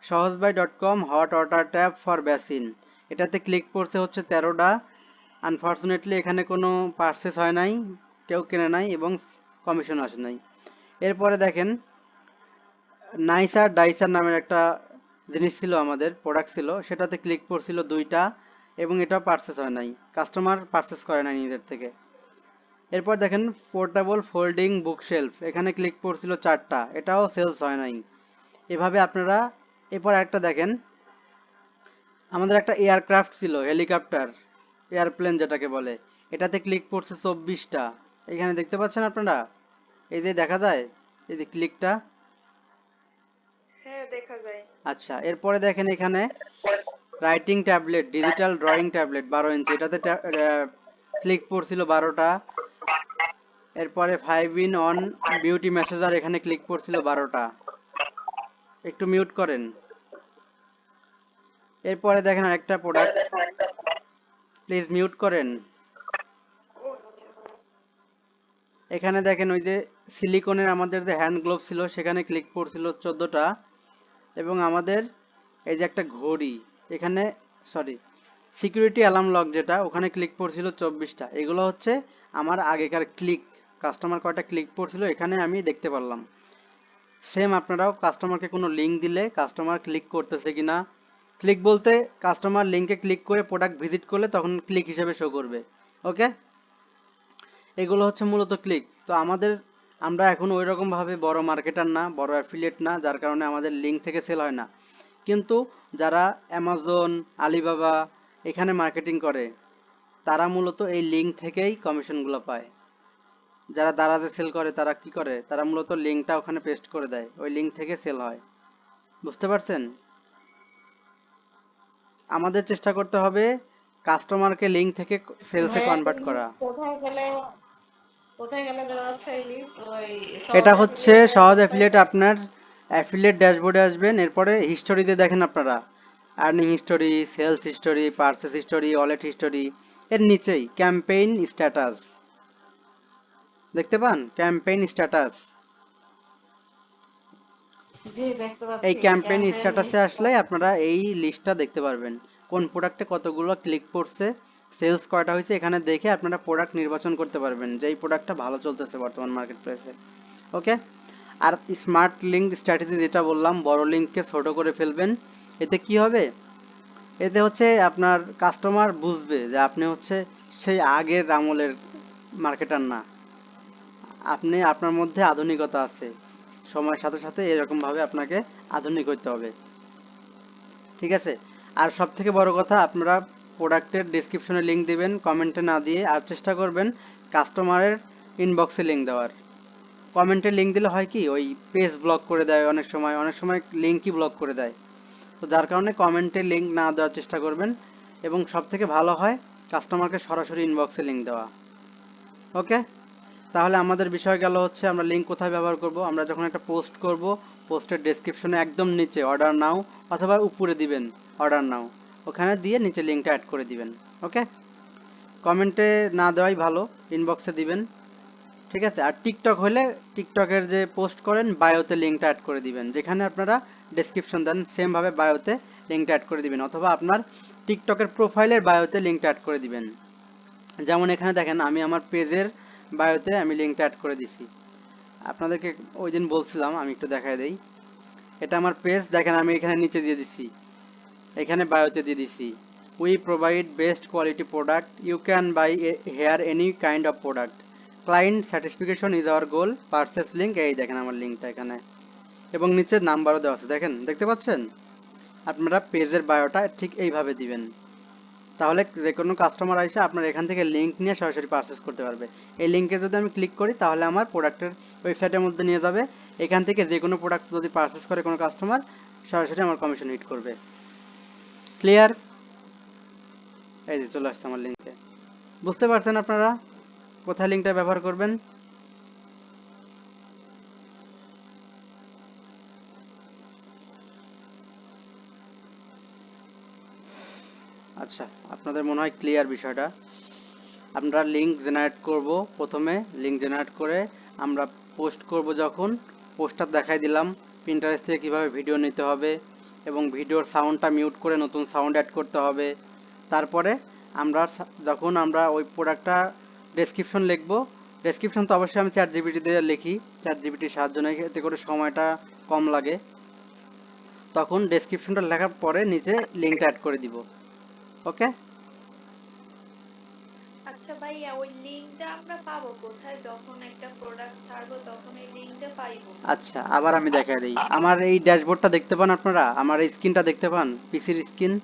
সহজবাই.com hot water tap for basin, এটাতে ক্লিক পড়ছে হচ্ছে 13টা। আনফর্চুনেটলি এখানে কোনো পারচেস হয় নাই, কেউ কেনে নাই এবং কমিশন আসে নাই। এরপরে দেখেন নাইসার ডাইসার নামের একটা জিনিস ছিল, আমাদের প্রোডাক্ট ছিল, সেটাতে ক্লিক পড়ছিল 2টা এবং এটাও পারচেস হয় নাই, কাস্টমার পারচেস করে নাই নিজের থেকে। এরপর দেখেন পোর্টেবল ফোল্ডিং বুকশেলফ, এখানে ক্লিক পড়ছিল 4টা, এটাও সেলস হয় নাই। এভাবে আপনারা, এরপর একটা দেখেন আমাদের একটা এয়ারক্রাফট ছিল, হেলিকপ্টার, এয়ারপ্লেন যেটাকে বলে, এটাতে ক্লিক পড়ছে 24টা। এখানে দেখতে পাচ্ছেন আপনারা, এই যে দেখা যায় এই যে ক্লিকটা। হ্যাঁ দেখা যায়। আচ্ছা, এরপরে দেখেন এখানে writing tablet, digital drawing tablet 12 ইঞ্চি, এটাতে ক্লিক পড়ছিল 12টা। এরপরে 5-in-1 বিউটি মেসেজার, এখানে ক্লিক পড়ছিল 12টা। একটু মিউট করেন। এরপরে দেখেন আরেকটা প্রোডাক্ট, প্লিজ মিউট করেন। ও আচ্ছা। এখানে দেখেন ওই যে সিলিকনের আমাদের যে হ্যান্ড গ্লোভ ছিল সেখানে ক্লিক পড়ছিল 14টা। এবং আমাদের এই যে একটা ঘড়ি, এখানে সরি সিকিউরিটি অ্যালার্ম লক যেটা, ওখানে ক্লিক পড়ছিল 24টা। এগুলো হচ্ছে আমার আগেকার ক্লিক, কাস্টমার কয়টা ক্লিক পড়ছিল এখানে আমি দেখতে পারলাম। সেম আপনারাও কাস্টমারকে কোনো লিঙ্ক দিলে কাস্টমার ক্লিক করতেছে কিনা, ক্লিক বলতে কাস্টমার লিঙ্কে ক্লিক করে প্রোডাক্ট ভিজিট করলে তখন ক্লিক হিসেবে শো করবে। ওকে, এগুলো হচ্ছে মূলত ক্লিক। তো আমরা এখন ওই রকম ভাবে বড় মার্কেটার না, বড় অ্যাফিলিয়েট না, যার কারণে আমাদের লিঙ্ক থেকে সেল হয় না। কিন্তু যারা অ্যামাজন, আলিবাবা এখানে মার্কেটিং করে তারা মূলত এই লিঙ্ক থেকেই কমিশনগুলো পায়। যারা দারাজে সেল করে তারা কি করে, তারা মূলত লিঙ্কটা ওখানে পেস্ট করে দেয়, ওই লিঙ্ক থেকে সেল হয়। বুঝতে পারছেন? আমাদের চেষ্টা করতে হবে কাস্টমারকে লিঙ্ক থেকে সেলসে ভাইয়া কনভার্ট করা। কোথায় গেলে দেওয়া যাচ্ছে এই লিস্ট? ওই এটা সহজ হচ্ছে অ্যাফিলিয়েটের সহজ অ্যাফিলিয়েট, ওয়েবসাইটে? আপনার অ্যাফিলিয়েট ড্যাশবোর্ডে আসবেন, এরপরে হিস্টোরিতে দেখেন আপনারা earning history, sales history, purchase history, wallet history, এর নিচেই ক্যাম্পেইন স্ট্যাটাস দেখতে পান, ক্যাম্পেইন স্ট্যাটাস। জি দেখতে এই পাচ্ছি ক্যাম্পেইন ক্যাম্পেইন স্ট্যাটাসে লিস্ট। আসলে আপনারা এই লিস্টটা দেখতে পারবেন, কোন প্রোডাক্টে কতগুলো ক্লিক পড়ছে, সেলস কয়টা হয়েছে, এখানে দেখে আপনারা প্রোডাক্ট নির্বাচন করতে পারবেন যে এই প্রোডাক্টটা ভালো চলতেছে বর্তমান মার্কেট প্লেসে। ওকে, আর স্মার্ট লিঙ্ক স্ট্র্যাটেজি যেটা বললাম, বড় লিঙ্ককে ছোট করে ফেলবেন। এতে কি হবে, এতে হচ্ছে আপনার কাস্টমার বুঝবে যে আপনি হচ্ছে সেই আগের আমলের মার্কেটার না, আপনি আপনার মধ্যে আধুনিকতা আছে। সময়ের সাথে সাথে এরকমভাবে আপনাকে আধুনিক হতে হবে, ঠিক আছে? আর সব থেকে বড় কথা, আপনারা প্রোডাক্টের ডিসক্রিপশনে লিঙ্ক দিবেন, কমেন্টে না দিয়ে। আর চেষ্টা করবেন কাস্টমারের ইনবক্সে লিঙ্ক দেওয়ার। কমেন্টে লিঙ্ক দিলে হয় কি, ওই পেজ ব্লক করে দেয় অনেক সময় লিঙ্কই ব্লক করে দেয়। তো যার কারণে কমেন্টে লিঙ্ক না দেওয়ার চেষ্টা করবেন, এবং সব থেকে ভালো হয় কাস্টমারকে সরাসরি ইনবক্সে লিঙ্ক দেওয়া। ওকে, তাহলে আমাদের বিষয় গেল হচ্ছে আমরা লিঙ্ক কোথায় ব্যবহার করব। আমরা যখন একটা পোস্ট করব, পোস্টের ডেসক্রিপশনে একদম নিচে অর্ডার নাও, অথবা উপরে দিবেন অর্ডার নাও, ওখানে দিয়ে নিচে লিঙ্কটা অ্যাড করে দিবেন। ওকে, কমেন্টে না দেওয়াই ভালো, ইনবক্সে দিবেন, ঠিক আছে? আর টিকটক হলে টিকটকের যে পোস্ট করেন বায়োতে লিঙ্কটা অ্যাড করে দিবেন, যেখানে আপনারা ডেসক্রিপশন দেন সেমভাবে বায়োতে লিঙ্কটা অ্যাড করে দিবেন, অথবা আপনার টিকটকের প্রোফাইলের বায়োতে লিঙ্কটা অ্যাড করে দিবেন। যেমন এখানে দেখেন আমি আমার পেজের বায়োতে আমি লিঙ্কটা অ্যাড করে দিছি। আপনাদেরকে ওই দিন বলছিলাম, আমি একটু দেখাই দেই। এটা আমার পেজ, দেখেন আমি এখানে নিচে দিয়ে দিছি, এখানে বায়োতে দিয়ে দিছি, we provide best quality product, you can buy here any kind of product, client satisfaction is our goal, purchase link. এই দেখেন আমার লিঙ্কটা এখানে, এবং নিচে নাম্বারও দেওয়া আছে, দেখেন, দেখতে পাচ্ছেন? আপনারা পেজের বায়োটা ঠিক এইভাবে দিবেন, তাহলে যে কোনো কাস্টমার এসে আপনার এখান থেকে লিঙ্ক নিয়ে সরাসরি পারচেস করতে পারবে। এই লিঙ্কে যদি আমি ক্লিক করি তাহলে আমার প্রোডাক্টের ওয়েবসাইটের মধ্যে নিয়ে যাবে। এখান থেকে যে কোনো প্রোডাক্ট যদি পারচেস করে কোনো কাস্টমার, সরাসরি আমার কমিশন হিট করবে। ক্লিয়ার? এই যে চলে আসছে আমার লিঙ্কে। বুঝতে পারছেন আপনারা কোথায় লিঙ্কটা ব্যবহার করবেন? আচ্ছা, আপনাদের মনে হয় ক্লিয়ার বিষয়টা। আমরা লিঙ্ক জেনারেট করব, প্রথমে লিঙ্ক জেনারেট করে আমরা পোস্ট করব। যখন পোস্টটা দেখাই দিলাম পিন্টারেস্ট থেকে কীভাবে ভিডিও নিতে হবে, এবং ভিডিওর সাউন্ডটা মিউট করে নতুন সাউন্ড অ্যাড করতে হবে। তারপরে যখন আমরা ওই প্রোডাক্টটা ডেসক্রিপশন লিখব, ডেসক্রিপশন তো অবশ্যই আমি চ্যাট জিপিটি দিয়ে লিখি, চ্যাট জিপিটির সাহায্য নেই, এতে করে সময়টা কম লাগে। তখন ডেসক্রিপশনটা লেখার পরে নিচে লিঙ্কটা অ্যাড করে দিব। ওকে, আচ্ছা ভাইয়া, ওই লিঙ্কটা আমরা পাবো কোথায়? যখন একটা প্রোডাক্ট ছাড়বো তখন এই লিঙ্কটা পাইবো? আচ্ছা, আবার আমি দেখাই দিই। আমার এই ড্যাশবোর্ডটা দেখতে পান আপনারা? আমার এই স্ক্রিনটা দেখতে পান? পিসির স্ক্রিন।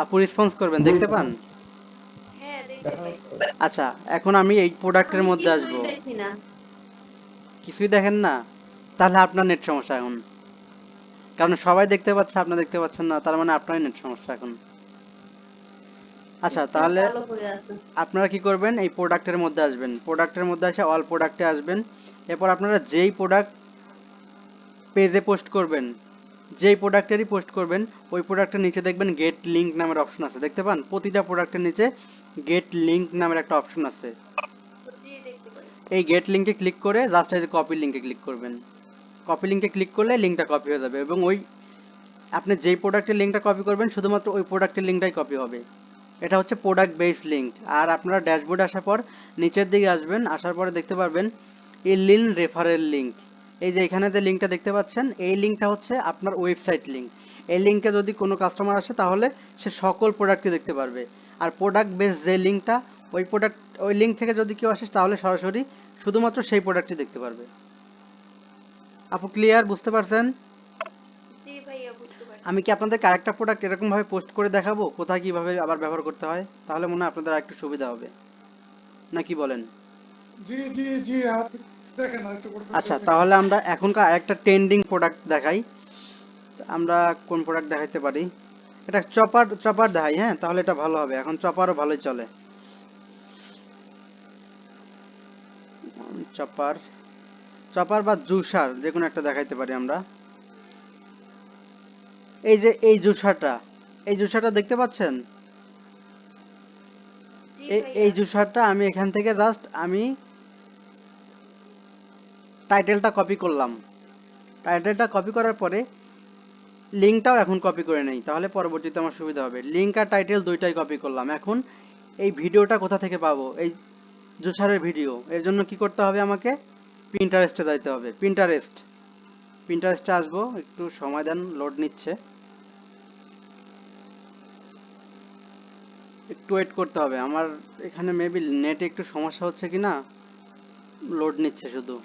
আপু রেসপন্স করবেন, দেখতে পান? হ্যাঁ, দেখতে দেখা পাই। যাচ্ছে। আচ্ছা, এখন আমি এই প্রোডাক্টের আমি মধ্যে কিছুই আসবো। দেখি না। কিছুই দেখেন না? তাহলে আপনার নেট সমস্যা এখন, কারণ সবাই দেখতে পাচ্ছে, আপনি দেখতে পাচ্ছেন না, তার মানে আপনারই নেট সমস্যা এখন। আচ্ছা, স্ক্রিন তাহলে কালো হয়ে আছে। আপনারা কি করবেন, এই প্রোডাক্টের মধ্যে আসবেন, প্রোডাক্টের মধ্যে এসে অল প্রোডাক্টে আসবেন। এরপর আপনারা যেই প্রোডাক্ট পেজে পোস্ট করবেন, যেই প্রোডাক্টেরই পোস্ট করবেন, ওই প্রোডাক্টের নিচে দেখবেন গেট লিঙ্ক নামের অপশন আছে, দেখতে পান? প্রতিটা প্রোডাক্টের নিচে গেট লিঙ্ক নামের একটা অপশন আছে। জি, দেখতে পাই। এই গেট লিঙ্কে ক্লিক করে জাস্ট এই যে কপি লিঙ্কে ক্লিক করবেন। কপি লিঙ্কে ক্লিক করলে লিঙ্কটা কপি হয়ে যাবে, এবং ওই আপনি যেই প্রোডাক্টের লিঙ্কটা কপি করবেন শুধুমাত্র ওই প্রোডাক্টের লিঙ্কটাই কপি হবে। এটা হচ্ছে প্রোডাক্ট বেস লিঙ্ক। আর আপনারা ড্যাশবোর্ডে আসার পর নিচের দিকে আসবেন, আসার পরে দেখতে পারবেন এই লিঙ্ক রেফারেল লিঙ্ক। এই যে এখানে যে লিঙ্কটা দেখতে পাচ্ছেন, এই লিঙ্কটা হচ্ছে আপনার ওয়েবসাইট লিঙ্ক। এই লিঙ্কে যদি কোনো কাস্টমার আসে তাহলে সে সকল প্রোডাক্টই দেখতে পারবে। আর প্রোডাক্ট বেস যে লিঙ্কটা, ওই লিঙ্ক থেকে যদি কেউ আসে তাহলে সরাসরি শুধুমাত্র সেই প্রোডাক্টই দেখতে পারবে। আপু ক্লিয়ার? বুঝতে পারছেন? জি ভাইয়া, বুঝতে পারছি। আমি কি আপনাদেরকে আরেকটা প্রোডাক্ট এরকম ভাবে পোস্ট করে দেখাবো কোথায় কিভাবে আবার ব্যবহার করতে হয়? তাহলে মনে হয় আপনাদের আরেকটু সুবিধা হবে, নাকি বলেন? জি জি জি, আপনি দেখেন আর একটু করে আচ্ছা, দেখেন। তাহলে আমরা এখনকার আরেকটা ট্রেন্ডিং প্রোডাক্ট দেখাই। আমরা কোন প্রোডাক্ট দেখাইতে পারি? এটা চপার দেখাই, হ্যাঁ, তাহলে এটা ভালো হবে। এখন চপারও ভালোই চলে। চপার চপার বা জুসার যে কোনো একটা দেখাইতে পারি আমরা। এই যে এই জুসারটা দেখতে পাচ্ছেন? জি এই ভাইয়া। জুসারটা আমি এখান থেকে জাস্ট আমি টাইটেলটা কপি করলাম। টাইটেলটা কপি করার পরে লিঙ্কটাও এখন কপি করে নেই, তাহলে পরবর্তীতে আমার সুবিধা হবে। লিঙ্ক আর টাইটেল দুইটাই কপি করলাম। এখন এই ভিডিওটা কোথা থেকে পাবো? জুসারের ভিডিও। এর জন্য কি করতে হবে আমাকে? পিন্টারেস্টে যাইতে হবে। পিন্টারেস্টে আসবো, একটু সময় দেন, লোড নিচ্ছে, একটু ওয়েট করতে হবে। আমার এখানে মেবি নেটে একটু সমস্যা হচ্ছে কি না, লোড নিচ্ছে শুধু।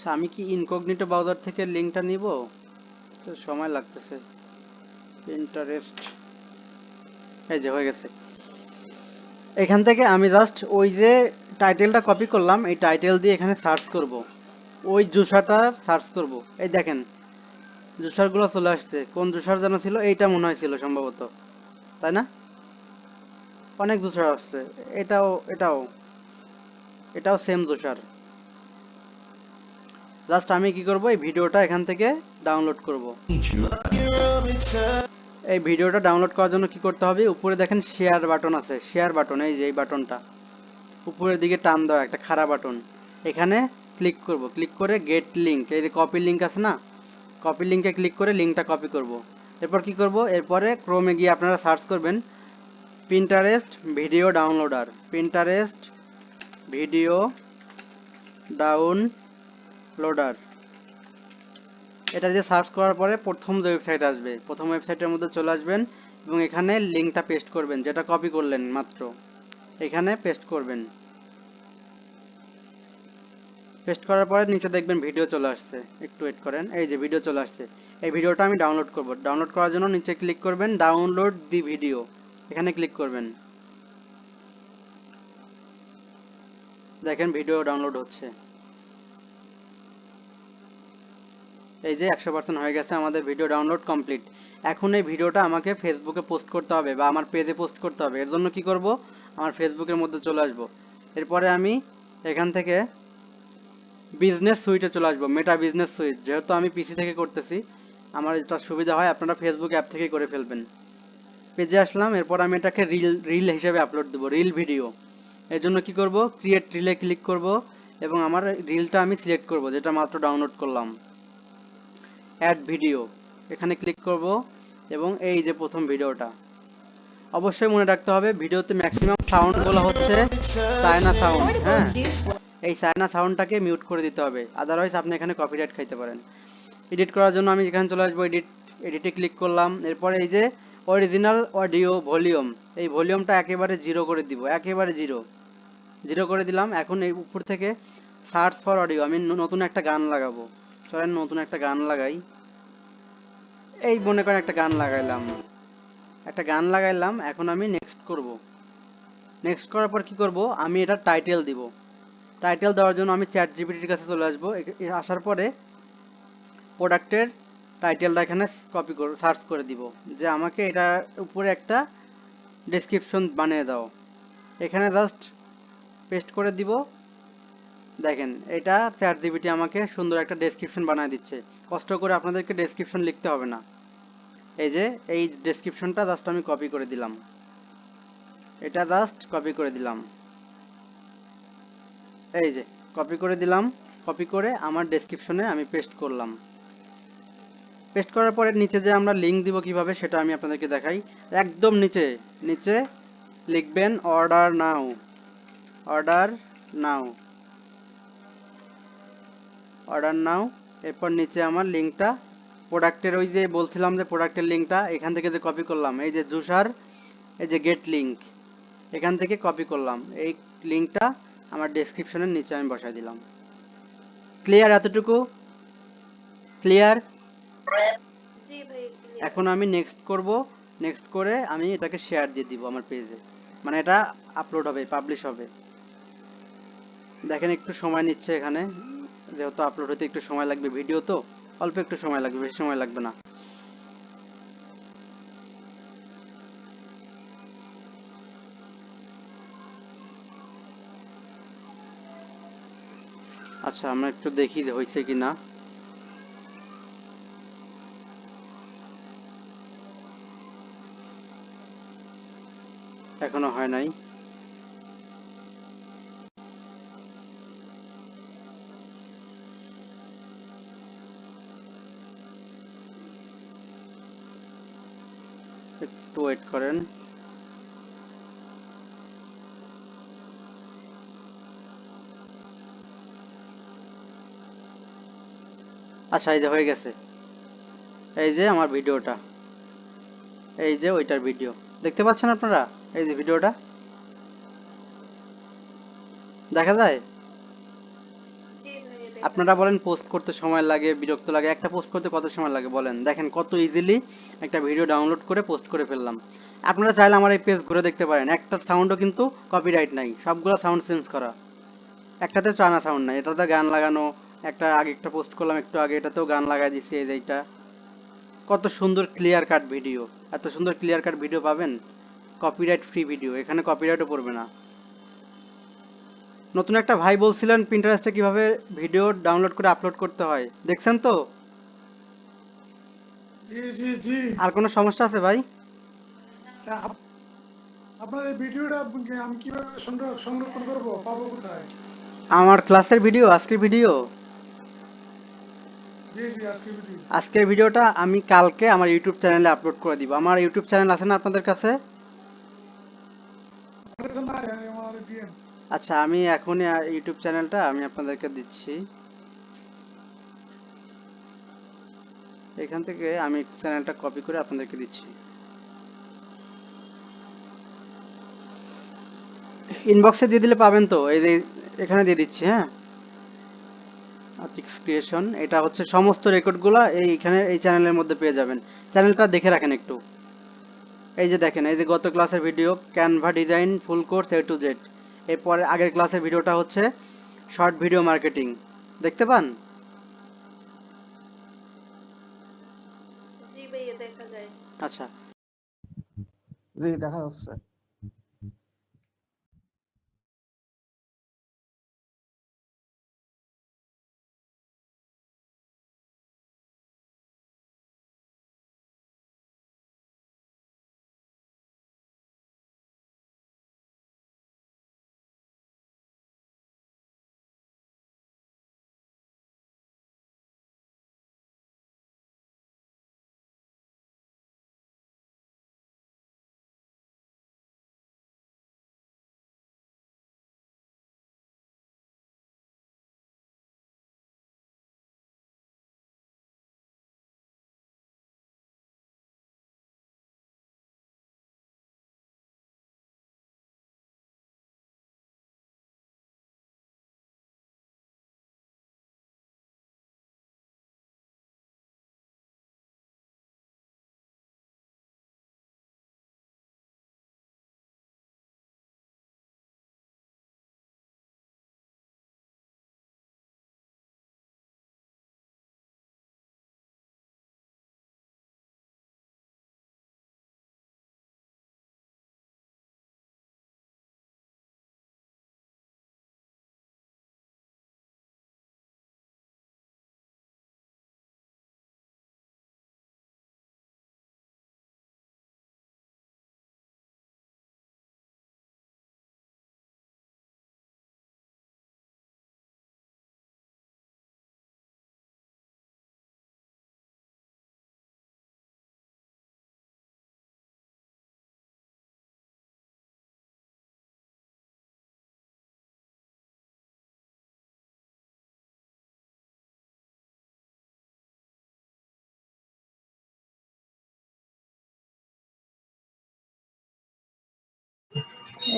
আচ্ছা, আমি কি ইনকগনিটো ব্রাউজার থেকে লিঙ্কটা নিব? তো সময় লাগতেছে। পিন্টারেস্ট, এই যে হয়ে গেছে। এখান থেকে আমি জাস্ট ওই যে টাইটেলটা কপি করলাম, এই টাইটেল দিয়ে এখানে সার্চ করব, ওই জুসাটা সার্চ করব। এই দেখেন জুসারগুলো চলে আসছে। কোন জুসার যেন ছিল, এইটা মনে হয় ছিল সম্ভবত, তাই না? অনেক জুসার আসছে। এটাও এটাও এটাও সেম জুসার। জাস্ট আমি কি করব, এই ভিডিওটা এখান থেকে ডাউনলোড করব। এই ভিডিওটা ডাউনলোড করার জন্য কি করতে হবে, উপরে দেখেন শেয়ার বাটন আছে, শেয়ার বাটন, এই যে এই বাটনটা উপরের দিকে টান দেওয়া একটা খাড়া বাটন, এখানে ক্লিক করব। ক্লিক করে গেট লিঙ্ক, এই যে কপি লিঙ্ক আছে না, কপি লিঙ্কে ক্লিক করে লিঙ্কটা কপি করব। এরপর কি করব, এরপরে ক্রোমে গিয়ে আপনারা সার্চ করবেন Pinterest video downloader, Pinterest video downloader. এটা যে সার্চ করার পরে প্রথম যে ওয়েবসাইট আসবে, প্রথম ওয়েবসাইটের মধ্যে চলে আসবেন এবং এখানে লিঙ্কটা পেস্ট করবেন, যেটা কপি করলেন মাত্র, এখানে পেস্ট করবেন। পেস্ট করার পরে নিচে দেখবেন ভিডিও চলে আসছে, একটু ওয়েট করেন, এই যে ভিডিও চলে আসছে। এই ভিডিওটা আমি ডাউনলোড করব। ডাউনলোড করার জন্য নিচে ক্লিক করবেন, ডাউনলোড দি ভিডিও, এখানে ক্লিক করবেন। দেখেন ভিডিও ডাউনলোড হচ্ছে, এই যে 100% হয়ে গেছে, আমাদের ভিডিও ডাউনলোড কমপ্লিট। এখন এই ভিডিওটা আমাকে ফেসবুকে পোস্ট করতে হবে বা আমার পেজে পোস্ট করতে হবে। এর জন্য কি করব, আমার ফেসবুকের মধ্যে চলে আসব। এরপরে আমি এখান থেকে বিজনেস সুইটে চলে আসবো, মেটা বিজনেস সুইট। যেহেতু আমি পিসি থেকে করতেছি, আমার এটা সুবিধা হয়, আপনারা ফেসবুক অ্যাপ থেকেই করে ফেলবেন। পেজে আসলাম, এরপর আমি এটাকে রিল হিসেবে আপলোড দেবো, রিল ভিডিও। এর জন্য কি করব, ক্রিয়েট রিলে ক্লিক করব এবং আমার রিলটা আমি সিলেক্ট করব যেটা মাত্র ডাউনলোড করলাম। অ্যাড ভিডিও, এখানে ক্লিক করব এবং এই যে প্রথম ভিডিওটা। অবশ্যই মনে রাখতে হবে ভিডিওতে ম্যাক্সিমাম সাউন্ডগুলো হচ্ছে চায়না সাউন্ড, Sorry to হ্যাঁ, introduce. এই চায়না সাউন্ডটাকে মিউট করে দিতে হবে, আদারওয়াইজ আপনি এখানে কপিরাইট খাইতে পারেন। এডিট করার জন্য আমি এখানে চলে আসবো, এডিটে ক্লিক করলাম। এরপরে এই যে অরিজিনাল অডিও ভলিউম, এই ভলিউমটা একেবারে জিরো করে দিব, একেবারে জিরো করে দিলাম। এখন এই উপর থেকে সার্চ ফর অডিও, আমি নতুন একটা গান লাগাবো। চলেন নতুন একটা গান লাগাই। এই মনে করেন একটা গান লাগাইলাম, এখন আমি নেক্সট করব। নেক্সট করার পর কি করব, আমি এটা টাইটেল দিব। টাইটেল দেওয়ার জন্য আমি চ্যাট জিপিটির কাছে চলে আসবো। আসার পরে প্রোডাক্টের টাইটেলটা এখানে কপি করে সার্চ করে দিব যে আমাকে এটার উপরে একটা ডেসক্রিপশন বানিয়ে দাও। এখানে জাস্ট পেস্ট করে দিব। দেখেন এটা চ্যাট জিপিটি আমাকে সুন্দর একটা ডেসক্রিপশন বানিয়ে দিচ্ছে, কষ্ট করে আপনাদেরকে ডেসক্রিপশন লিখতে হবে না। এই যে এই ডেসক্রিপশনটা জাস্ট আমি কপি করে দিলাম, এটা জাস্ট কপি করে দিলাম, এই যে কপি করে দিলাম। কপি করে আমার ডেসক্রিপশনে আমি পেস্ট করলাম। পেস্ট করার পরে নিচে যে আমরা লিংক দিব কিভাবে সেটা আমি আপনাদেরকে দেখাই। একদম নিচে নিচে লিখবেন অর্ডার নাও, অর্ডার নাও, অর্ডার নাও। এরপর নিচে আমার লিঙ্কটা প্রোডাক্টের, ওই যে বলছিলাম যে প্রোডাক্টের লিঙ্কটা এখান থেকে যে কপি করলাম, এই যে জুসার, এই যে গেট লিঙ্ক, এখান থেকে কপি করলাম। এই লিঙ্কটা আমার ডেসক্রিপশনের নিচে আমি বসাই দিলাম। ক্লিয়ার? এতটুকু ক্লিয়ার? জি ভাই ক্লিয়ার। এখন আমি নেক্সট করব। নেক্সট করে আমি এটাকে শেয়ার দিয়ে দিব আমার পেজে, মানে এটা আপলোড হবে, পাবলিশ হবে। দেখেন একটু সময় নিচ্ছে এখানে, যেহেতু আপলোড হতে একটু সময় লাগবে, ভিডিও তো অল্প একটু সময় লাগবে, বেশি সময় লাগবে না। আচ্ছা আমরা একটু দেখি যে হয়েছে কি না। এখনো হয় নাই। একটু ওয়েট করেন। আচ্ছা, এই যে হয়ে গেছে। এই যে আমার ভিডিওটা, এই যে ওইটার ভিডিও দেখতে পাচ্ছেন আপনারা? এই যে ভিডিওটা দেখা যায়। জি ভাইয়া দেখা আপনারা যাচ্ছে। বলেন পোস্ট করতে সময় লাগে, বিরক্ত লাগে, একটা পোস্ট করতে কত সময় লাগে বলেন? দেখেন কত ইজিলি একটা ভিডিও ডাউনলোড করে পোস্ট করে ফেললাম। আপনারা চাইলে আমার এই পেজ ঘুরে দেখতে পারেন, একটা সাউন্ডও কিন্তু কপিরাইট নাই, সবগুলো সাউন্ড চেঞ্জ করা। একটাতে চায়না সাউন্ড নাই, এটাতে গান লাগানো। একটা আগে একটা পোস্ট করলাম একটু আগে, এটাতেও গান লাগাই দিছি। এই যে এইটা কত সুন্দর ক্লিয়ার কাট ভিডিও। এত সুন্দর ক্লিয়ার কাট ভিডিও পাবেন কপিরাইট ফ্রি ভিডিও, এখানে কপিরাইটও পড়বে না। নতুন একটা ভাই বলছিলেন পিন্টারেস্টে কিভাবে ভিডিও ডাউনলোড করে আপলোড করতে হয়, দেখছেন তো? জি জি জি। আর কোনো সমস্যা আছে ভাই? আপ- আপনার এই ভিডিওটা আমি কিভাবে সংরক্ষণ করব, পাবো কোথায়? আমার ক্লাসের ভিডিও, আজকের ভিডিও, জি জি, আজকে ভিডিও। আজকের ভিডিওটা আমি কালকে আমার ইউটিউব চ্যানেলে আপলোড করে দিব। আমার ইউটিউব চ্যানেল আছে না আপনাদের কাছে? আমার কাছে নাই, আমার দিয়েন। আচ্ছা, আমি এখনই ইউটিউব চ্যানেলটা আমি আপনাদেরকে দিচ্ছি। এখান থেকে আমি চ্যানেলটা কপি করে আপনাদেরকে দিচ্ছি। ইনবক্সে দিয়ে দিলে পাবেন তো? এই যে এখানে দিয়ে দিচ্ছি, হ্যাঁ। আর্টিক্স ক্রিয়েশন, এটা হচ্ছে সমস্ত রেকর্ডগুলো এইখানে এই চ্যানেলের মধ্যে পেয়ে যাবেন। চ্যানেলটা দেখে রাখেন একটু। এই যে দেখেন, এই যে গত ক্লাসের video Canva design full course A to Z. এরপরে আগের ক্লাসের ভিডিওটা হচ্ছে শর্ট ভিডিও মার্কেটিং, দেখতে পান? জি ভাইয়া দেখা যায়। আচ্ছা, জি দেখা যাচ্ছে।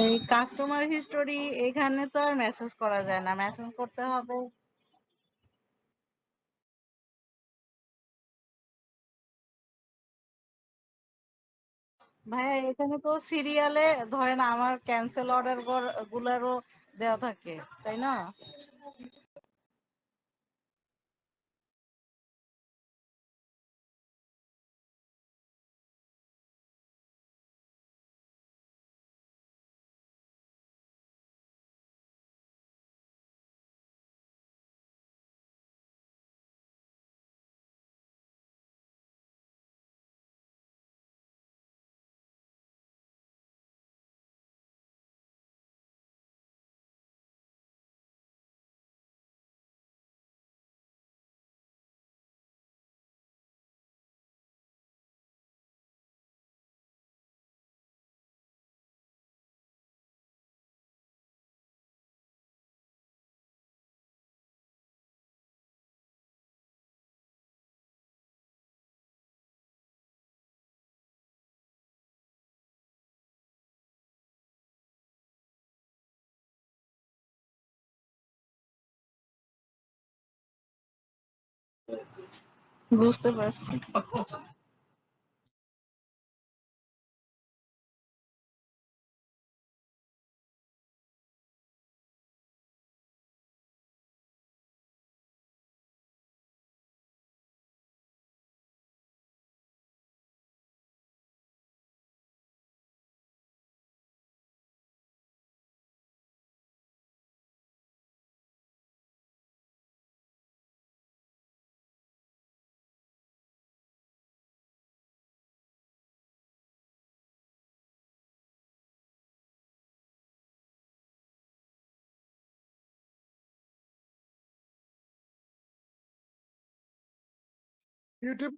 এই কাস্টমার হিস্টোরি এখানে তো আর মেসেজ করা যায় না, মেসেজ করতে হবে। ভাইয়া এখানে তো সিরিয়ালে ধরেন আমার ক্যান্সেল অর্ডার গুলারও দেওয়া থাকে, তাই না? বুঝতে পারছি। ইউটিউব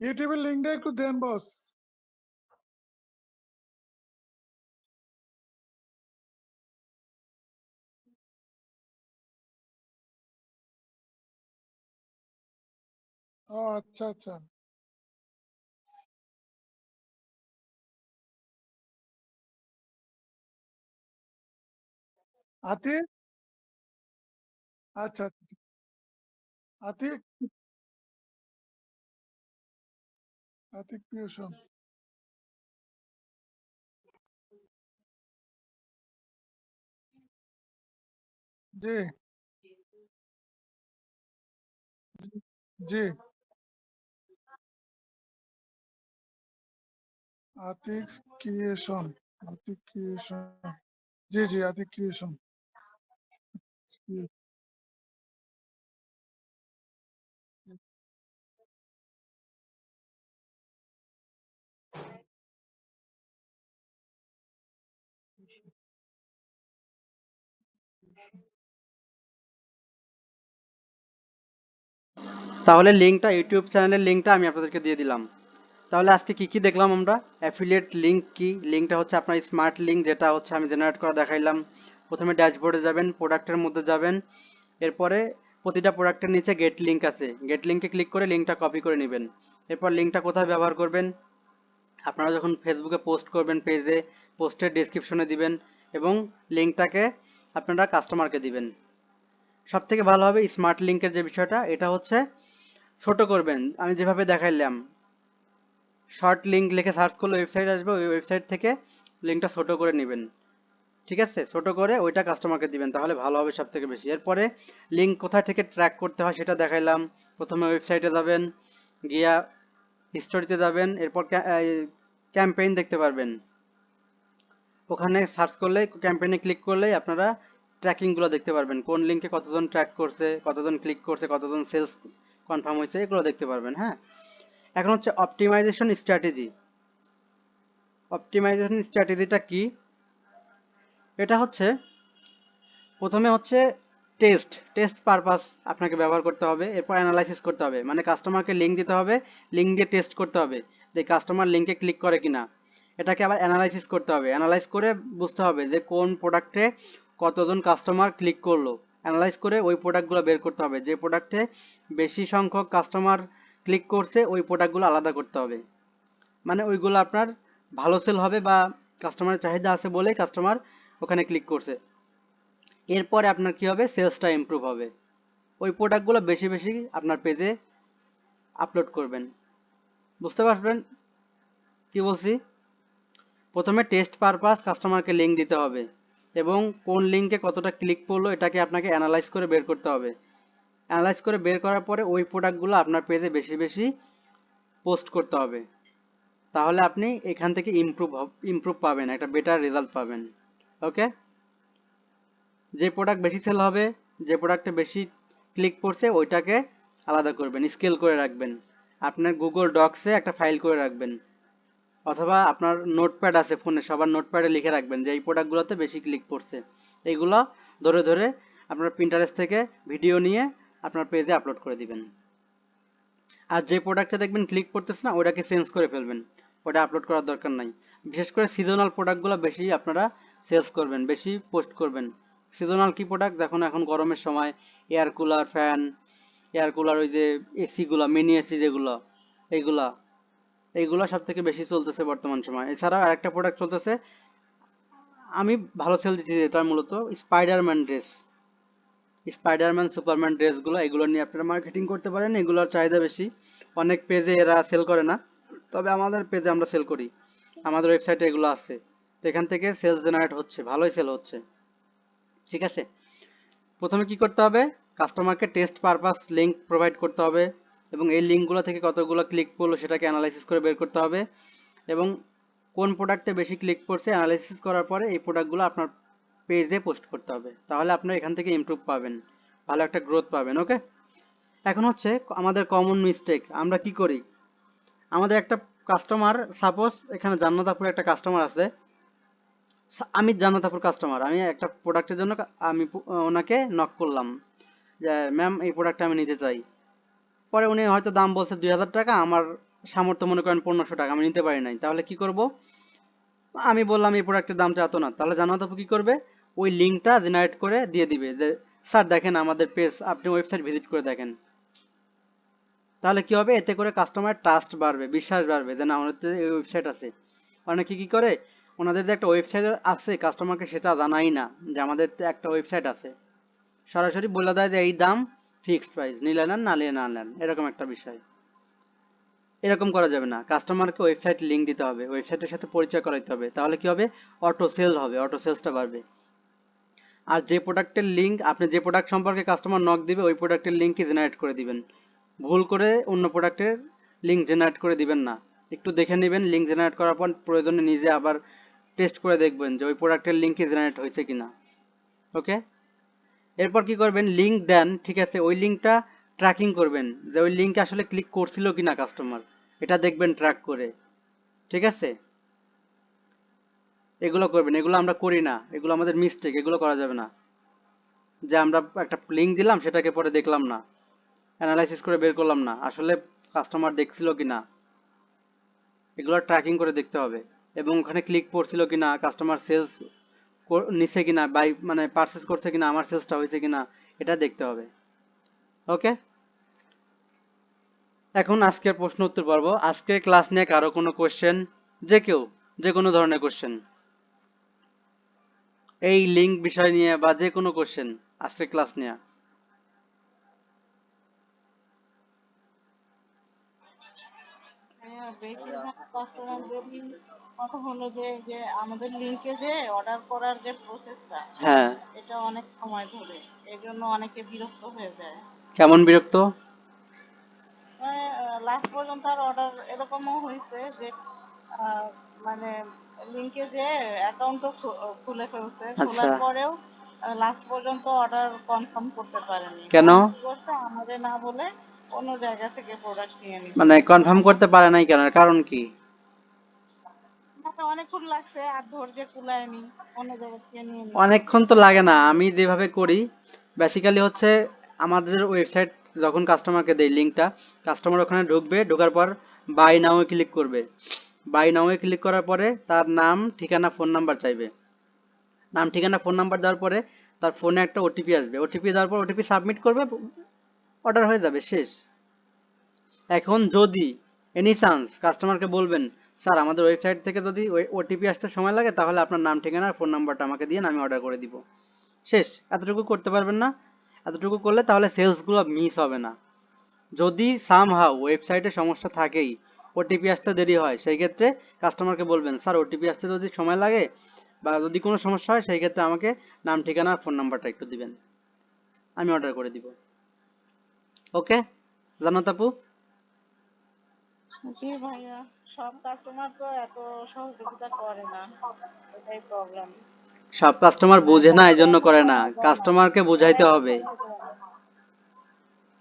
ইউটিউবের লিঙ্কটা একটু দেন বস। ও আচ্ছা আচ্ছা। আতিক, আচ্ছা আচ্ছা। আতিক, আতিক পিউষণ। জি জি। Atik creation, Atik creation. জি জি, আতিক ক্রিয়েশন। তাহলে লিঙ্কটা, ইউটিউব চ্যানেলের লিঙ্কটা আমি আপনাদেরকে দিয়ে দিলাম। তাহলে আজকে কি কি দেখলাম আমরা? অ্যাফিলিয়েট লিঙ্ক কি? লিঙ্কটা হচ্ছে আপনার স্মার্ট লিঙ্ক, যেটা হচ্ছে আমি জেনারেট করা দেখাইলাম। প্রথমে ড্যাশবোর্ডে যাবেন, প্রোডাক্টের মধ্যে যাবেন, এরপরে প্রতিটা প্রোডাক্টের নিচে গেট লিঙ্ক আছে, গেট লিঙ্কে ক্লিক করে লিঙ্কটা কপি করে নেবেন। এরপর লিঙ্কটা কোথায় ব্যবহার করবেন? আপনারা যখন ফেসবুকে পোস্ট করবেন পেজে, পোস্টের ডেসক্রিপশনে দিবেন এবং লিঙ্কটাকে আপনারা কাস্টমারকে দিবেন। সব থেকে ভালো হবে স্মার্ট লিঙ্কের যে বিষয়টা, এটা হচ্ছে ছোট করবেন। আমি যেভাবে দেখাইলাম, শর্ট লিঙ্ক লিখে সার্চ করলে ওয়েবসাইট আসবে, ওই ওয়েবসাইট থেকে লিঙ্কটা ছোট করে নেবেন। ঠিক আছে, ছোট করে ওইটা কাস্টমারকে দিবেন, তাহলে ভালো হবে সব থেকে বেশি। এরপরে লিঙ্ক কোথা থেকে ট্র্যাক করতে হয় সেটা দেখাইলাম। প্রথমে ওয়েবসাইটে যাবেন, গিয়া হিস্টোরিতে যাবেন, এরপর ক্যাম্পেইন দেখতে পারবেন। ওখানে সার্চ করলেই, ক্যাম্পেইনে ক্লিক করলেই আপনারা ট্র্যাকিংগুলো দেখতে পারবেন, কোন লিঙ্কে কতজন ট্র্যাক করছে, কতজন ক্লিক করছে, কতজন সেলস কনফার্ম হয়েছে, এগুলো দেখতে পারবেন। হ্যাঁ, এখন হচ্ছে অপটিমাইজেশন স্ট্র্যাটেজি। অপটিমাইজেশন স্ট্র্যাটেজিটা কি? এটা হচ্ছে, প্রথমে হচ্ছে টেস্ট পারপাস আপনাকে ব্যবহার করতে হবে। এরপর অ্যানালাইসিস করতে হবে, মানে কাস্টমারকে লিঙ্ক দিতে হবে, লিঙ্ক দিয়ে টেস্ট করতে হবে যে কাস্টমার লিঙ্কে ক্লিক করে কিনা। এটাকে আবার অ্যানালাইসিস করতে হবে, অ্যানালাইজ করে বুঝতে হবে যে কোন প্রোডাক্টে কতজন কাস্টমার ক্লিক করলো। অ্যানালাইজ করে ওই প্রোডাক্টগুলো বের করতে হবে, যে প্রোডাক্টে বেশি সংখ্যক কাস্টমার ক্লিক করছে ওই প্রোডাক্টগুলো আলাদা করতে হবে। মানে ওইগুলো আপনার ভালো সেল হবে বা কাস্টমারের চাহিদা আছে বলেই কাস্টমার ওখানে ক্লিক করছে। এরপরে আপনার কি হবে, সেলসটা ইমপ্রুভ হবে। ওই প্রোডাক্টগুলো বেশি বেশি আপনার পেজে আপলোড করবেন। বুঝতে পারবেন কি বলছি? প্রথমে টেস্ট পারপাস কাস্টমারকে লিঙ্ক দিতে হবে এবং কোন লিঙ্কে কতটা ক্লিক পড়লো এটাকে আপনাকে অ্যানালাইজ করে বের করতে হবে। অ্যানালাইজ করে বের করার পরে ওই প্রোডাক্টগুলো আপনার পেজে বেশি বেশি পোস্ট করতে হবে। তাহলে আপনি এখান থেকে ইমপ্রুভ পাবেন, একটা বেটার রেজাল্ট পাবেন। ওকে, যে প্রোডাক্ট বেশি সেল হবে, যে প্রোডাক্টে বেশি ক্লিক পড়ছে ওইটাকে আলাদা করবেন, স্কেল করে রাখবেন। আপনার গুগল ডক্সে একটা ফাইল করে রাখবেন, অথবা আপনার নোটপ্যাড আছে ফোনে, সবার নোটপ্যাডে লিখে রাখবেন যে এই প্রোডাক্টগুলোতে বেশি ক্লিক পড়ছে। এইগুলো ধরে ধরে আপনার প্রিন্টারেস্ট থেকে ভিডিও নিয়ে আপনার পেজে আপলোড করে দিবেন। আর যে প্রোডাক্টে দেখবেন ক্লিক পড়তেছে না ওটাকে চেঞ্জ করে ফেলবেন, ওটা আপলোড করার দরকার নাই। বিশেষ করে সিজনাল প্রোডাক্টগুলো বেশি আপনারা সেলস করবেন, বেশি পোস্ট করবেন। সিজনাল কি প্রোডাক্ট? দেখুন এখন গরমের সময় air cooler, fan, air cooler, ওই যে এসিগুলো, মিনি এসি যেগুলো, এইগুলা এইগুলো সব থেকে বেশি চলতেছে বর্তমান সময়। এছাড়াও আরেকটা প্রোডাক্ট চলতেছে, আমি ভালো সেল দিচ্ছি, এটা মূলত স্পাইডারম্যান ড্রেস। স্পাইডারম্যান সুপারম্যান ড্রেসগুলো, এগুলো নিয়ে আপনারা মার্কেটিং করতে পারেন। এগুলোর চাহিদা বেশি, অনেক পেজে এরা সেল করে না, তবে আমাদের পেজে আমরা সেল করি, আমাদের ওয়েবসাইটে এগুলো আছে, তো এখান থেকে সেলস জেনারেট হচ্ছে, ভালোই সেল হচ্ছে। ঠিক আছে, প্রথমে কি করতে হবে, কাস্টমারকে টেস্ট পারপাস লিঙ্ক প্রোভাইড করতে হবে, এবং এই লিঙ্কগুলো থেকে কতগুলো ক্লিক করলো সেটাকে অ্যানালাইসিস করে বের করতে হবে, এবং কোন প্রোডাক্টে বেশি ক্লিক করছে অ্যানালাইসিস করার পরে এই প্রোডাক্টগুলো আপনার পেজে পোস্ট করতে হবে, তাহলে আপনার এখান থেকে ইমপ্রুভ পাবেন, ভালো একটা গ্রোথ পাবেন। ওকে, এখন হচ্ছে আমাদের কমন মিস্টেক, আমরা কি করি, আমাদের একটা কাস্টমার, সাপোজ এখানে জান্নাতাপুর একটা কাস্টমার আছে, আমি জান্নাতাপুর কাস্টমার, আমি একটা প্রোডাক্টের জন্য আমি ওনাকে নক করলাম যে ম্যাম এই প্রোডাক্টটা আমি নিতে চাই, পরে উনি হয়তো দাম বলছে 2000 টাকা, আমার সামর্থ্য মনে করেন 1500 টাকা, আমি নিতে পারি নাই, তাহলে কি করব, আমি বললাম এই প্রোডাক্টের দামটা এত না, তাহলে জান্নাতাপু কি করবে, ওই লিঙ্কটা জেনারেট করে দিয়ে দিবে যে স্যার দেখেন আমাদের পেজ, আপনি ওয়েবসাইট ভিজিট করে দেখেন, তাহলে কি হবে, এতে করে কাস্টমার ট্রাস্ট বাড়বে, বিশ্বাস বাড়বে যে না আমাদের এই ওয়েবসাইট আছে। অনেকে কি করে, ওনাদের যে একটা ওয়েবসাইট আছে কাস্টমারকে সেটা জানাই না যে আমাদের তো একটা ওয়েবসাইট আছে, সরাসরি বলে দেয় যে এই দাম ফিক্সড প্রাইস, নিলে নেন না নিলে না নেন, এরকম একটা বিষয়। এরকম করা যাবে না, কাস্টমারকে ওয়েবসাইট লিংক দিতে হবে, ওয়েবসাইটের সাথে পরিচয় করাইতে হবে, তাহলে কি হবে, অটো সেল হবে, অটো সেলসটা বাড়বে। আর যে প্রোডাক্টের লিঙ্ক, আপনি যে প্রোডাক্ট সম্পর্কে কাস্টমার নক দিবে ওই প্রোডাক্টের লিঙ্কই জেনারেট করে দিবেন, ভুল করে অন্য প্রোডাক্টের লিঙ্ক জেনারেট করে দিবেন না, একটু দেখে নেবেন, লিঙ্ক জেনারেট করার পর প্রয়োজনে নিজে আবার টেস্ট করে দেখবেন যে ওই প্রোডাক্টের লিঙ্কই জেনারেট হয়েছে কিনা। ওকে, এরপর কি করবেন, লিঙ্ক দেন, ঠিক আছে, ওই লিঙ্কটা ট্র্যাকিং করবেন যে ওই লিঙ্কে আসলে ক্লিক করছিল কিনা কাস্টমার, এটা দেখবেন ট্র্যাক করে। ঠিক আছে, এগুলো করবেন, এগুলো আমরা করি না, এগুলো আমাদের মিস্টেক, এগুলো করা যাবে না, যে আমরা একটা লিঙ্ক দিলাম সেটাকে পরে দেখলাম না, অ্যানালাইসিস করে বের করলাম না আসলে কাস্টমার দেখছিল কিনা, এগুলো ট্র্যাকিং করে দেখতে হবে, এবং ওখানে ক্লিক করছিল কিনা, কাস্টমার সেলস নিছে কিনা, বাই মানে পারচেস করছে কিনা, আমার সেলসটা হয়েছে কিনা, এটা দেখতে হবে। ওকে, এখন আজকের প্রশ্ন উত্তর পর্ব, আজকের ক্লাস নিয়ে কারো কোনো কোশ্চেন, যে কেউ যে কোনো ধরনের কোশ্চেন, এই লিঙ্ক বিষয় নিয়ে বা যে কোনো কোশ্চেন আজকের ক্লাস নিয়ে। বেশিরভাগ কাস্টমার যদি কথা হলো যে আমাদের লিংকে যে অর্ডার করার যে প্রসেসটা, হ্যাঁ, এটা অনেক সময় ধরে, এই জন্য অনেকে বিরক্ত হয়ে যায়, কেমন বিরক্ত, মানে লাস্ট পর্যন্ত আর অর্ডার এরকমও হয়েছে যে আহ, মানে লিংকে যে অ্যাকাউন্টও খুলে ফেলছে, আচ্ছা, খোলার পরেও লাস্ট পর্যন্ত অর্ডার কনফার্ম করতে পারেনি, কেন, কারণ কি করছে, আমাদের না বলে অন্য জায়গা থেকে প্রোডাক্ট নিয়ে নিচ্ছে। মানে কনফার্ম করতে পারে নাই কেন, কারণ কি, আমাকে অনেকক্ষণ লাগছে আর ধৈর্য কুলায়নি, অন্য জায়গা থেকে নিয়ে নিচ্ছে। অনেকক্ষণ তো লাগে না, আমি যেভাবে করি বেসিক্যালি হচ্ছে আমাদের ওয়েবসাইট যখন কাস্টমারকে দেই লিঙ্কটা, কাস্টমার ওখানে ঢুকবে, ঢোকার পর বাই নাও ক্লিক করবে, বাই নাও ক্লিক করার পরে তার নাম ঠিকানা ফোন নাম্বার চাইবে, নাম ঠিকানা ফোন নাম্বার দেওয়ার পরে তার ফোনে একটা ওটিপি আসবে, ওটিপি দেওয়ার পর ওটিপি সাবমিট করবে, অর্ডার হয়ে যাবে, শেষ। এখন যদি এনি চান্স কাস্টমারকে বলবেন স্যার আমাদের ওয়েবসাইট থেকে যদি ওটিপি আসতে সময় লাগে তাহলে আপনার নাম ঠিকানা আর ফোন নাম্বারটা আমাকে দিন, আমি অর্ডার করে দিব, শেষ। এতটুকু করতে পারবেন না, এতটুকু করলে তাহলে সেলসগুলো মিস হবে না। যদি সামহাউ ওয়েবসাইটে সমস্যা থাকেই, ওটিপি আসতে দেরি হয়, সেই ক্ষেত্রে কাস্টমারকে বলবেন স্যার ওটিপি আসতে যদি সময় লাগে বা যদি কোনো সমস্যা হয় সেই ক্ষেত্রে আমাকে নাম ঠিকানা আর ফোন নাম্বারটা একটু দিবেন, আমি অর্ডার করে দিব। ওকে, জান্নাত আপু, জি ভাইয়া, সব কাস্টমার তো এত সহযোগিতা করে না, এটাই প্রবলেম। সব কাস্টমার বোঝে না এই জন্য করে না, কাস্টমারকে বোঝাইতে একই হবে। সময় দেয় না,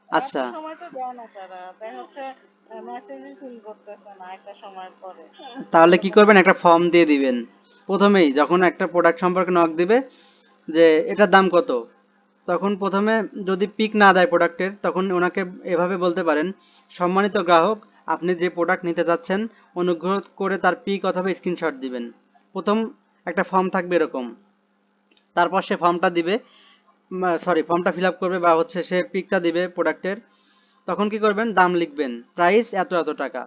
আচ্ছা, একই সময় তো দেয় না, তারা দেখা যাচ্ছে মেসেজই ফিল করতেছে না একটা সময়ের পরে, তাহলে কি এরকম করবেন, হয়। একটা ফর্ম দিয়ে দিবেন প্রথমেই, যখন একটা প্রোডাক্ট সম্পর্কে নক দিবে যে এটার দাম কত, তখন প্রথমে যদি পিক না দেয় প্রোডাক্টের তখন ওনাকে এভাবে বলতে পারেন সম্মানিত গ্রাহক আপনি যে প্রোডাক্ট নিতে যাচ্ছেন অনুগ্রহ করে তার পিক অথবা স্ক্রিনশট দিবেন, প্রথম একটা ফর্ম থাকবে এরকম, তারপর সে ফর্মটা দিবে, সরি ফর্মটা ফিল আপ করবে বা হচ্ছে সে পিকটা দিবে প্রোডাক্টের, তখন কি করবেন দাম লিখবেন প্রাইস এত এত টাকা,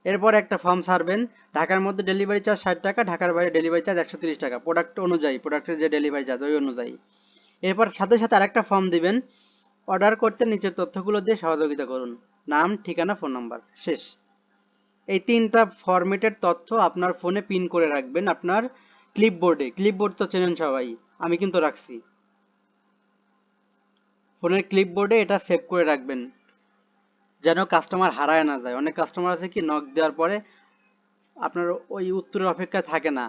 এরপর একটা ফর্ম ছাড়বেন, ঢাকার মধ্যে ডেলিভারি চার্জ 60 টাকা, ঢাকার বাইরে ডেলিভারি চার্জ 130 টাকা, প্রোডাক্ট অনুযায়ী, প্রোডাক্টের যে ডেলিভারি চার্জ ওই অনুযায়ী। এরপর সাথে সাথে আরেকটা ফর্ম দিবেন, অর্ডার করতে নিচের তথ্যগুলো দিয়ে সহযোগিতা করুন, নাম, ঠিকানা, ফোন নাম্বার, শেষ। এই 3টা ফরম্যাটের তথ্য আপনার ফোনে পিন করে রাখবেন আপনার ক্লিপবোর্ডে। ক্লিপবোর্ড তো চেনেন সবাই, আমি কিন্তু রাখছি। ফোনের ক্লিপবোর্ডে এটা সেভ করে রাখবেন যেন কাস্টমার হারায় না যায়। অনেক কাস্টমার আছে কি নক দেওয়ার পরে আপনার ওই উত্তরের অপেক্ষায় থাকে না,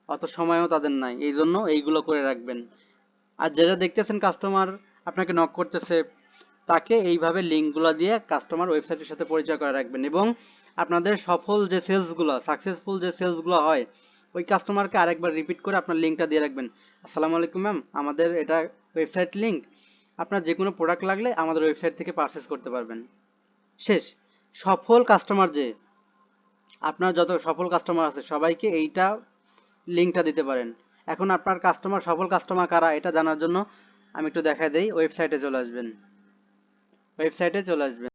অত সময়ও তাদের নাই, এই জন্য এইগুলো করে রাখবেন। আর যেটা দেখতেছেন কাস্টমার আপনাকে নক করতেছে, তাকে এইভাবে লিঙ্কগুলো দিয়ে কাস্টমার ওয়েবসাইটের সাথে পরিচয় করে রাখবেন। এবং আপনাদের সফল যে সেলসগুলো, সাকসেসফুল যে সেলসগুলো হয়, ওই কাস্টমারকে আরেকবার রিপিট করে আপনার লিঙ্কটা দিয়ে রাখবেন। আসসালামু আলাইকুম ম্যাম, আমাদের এটা ওয়েবসাইট লিঙ্ক, আপনার যে কোনো প্রোডাক্ট লাগলে আমাদের ওয়েবসাইট থেকে পারচেস করতে পারবেন। শেষ। সফল কাস্টমার যে, আপনার যত সফল কাস্টমার আছে সবাইকে এইটা লিঙ্কটা দিতে পারেন। এখন আপনার কাস্টমার, সফল কাস্টমার কারা এটা জানার জন্য আমি একটু দেখাই দেই। ওয়েবসাইটে চলে আসবেন।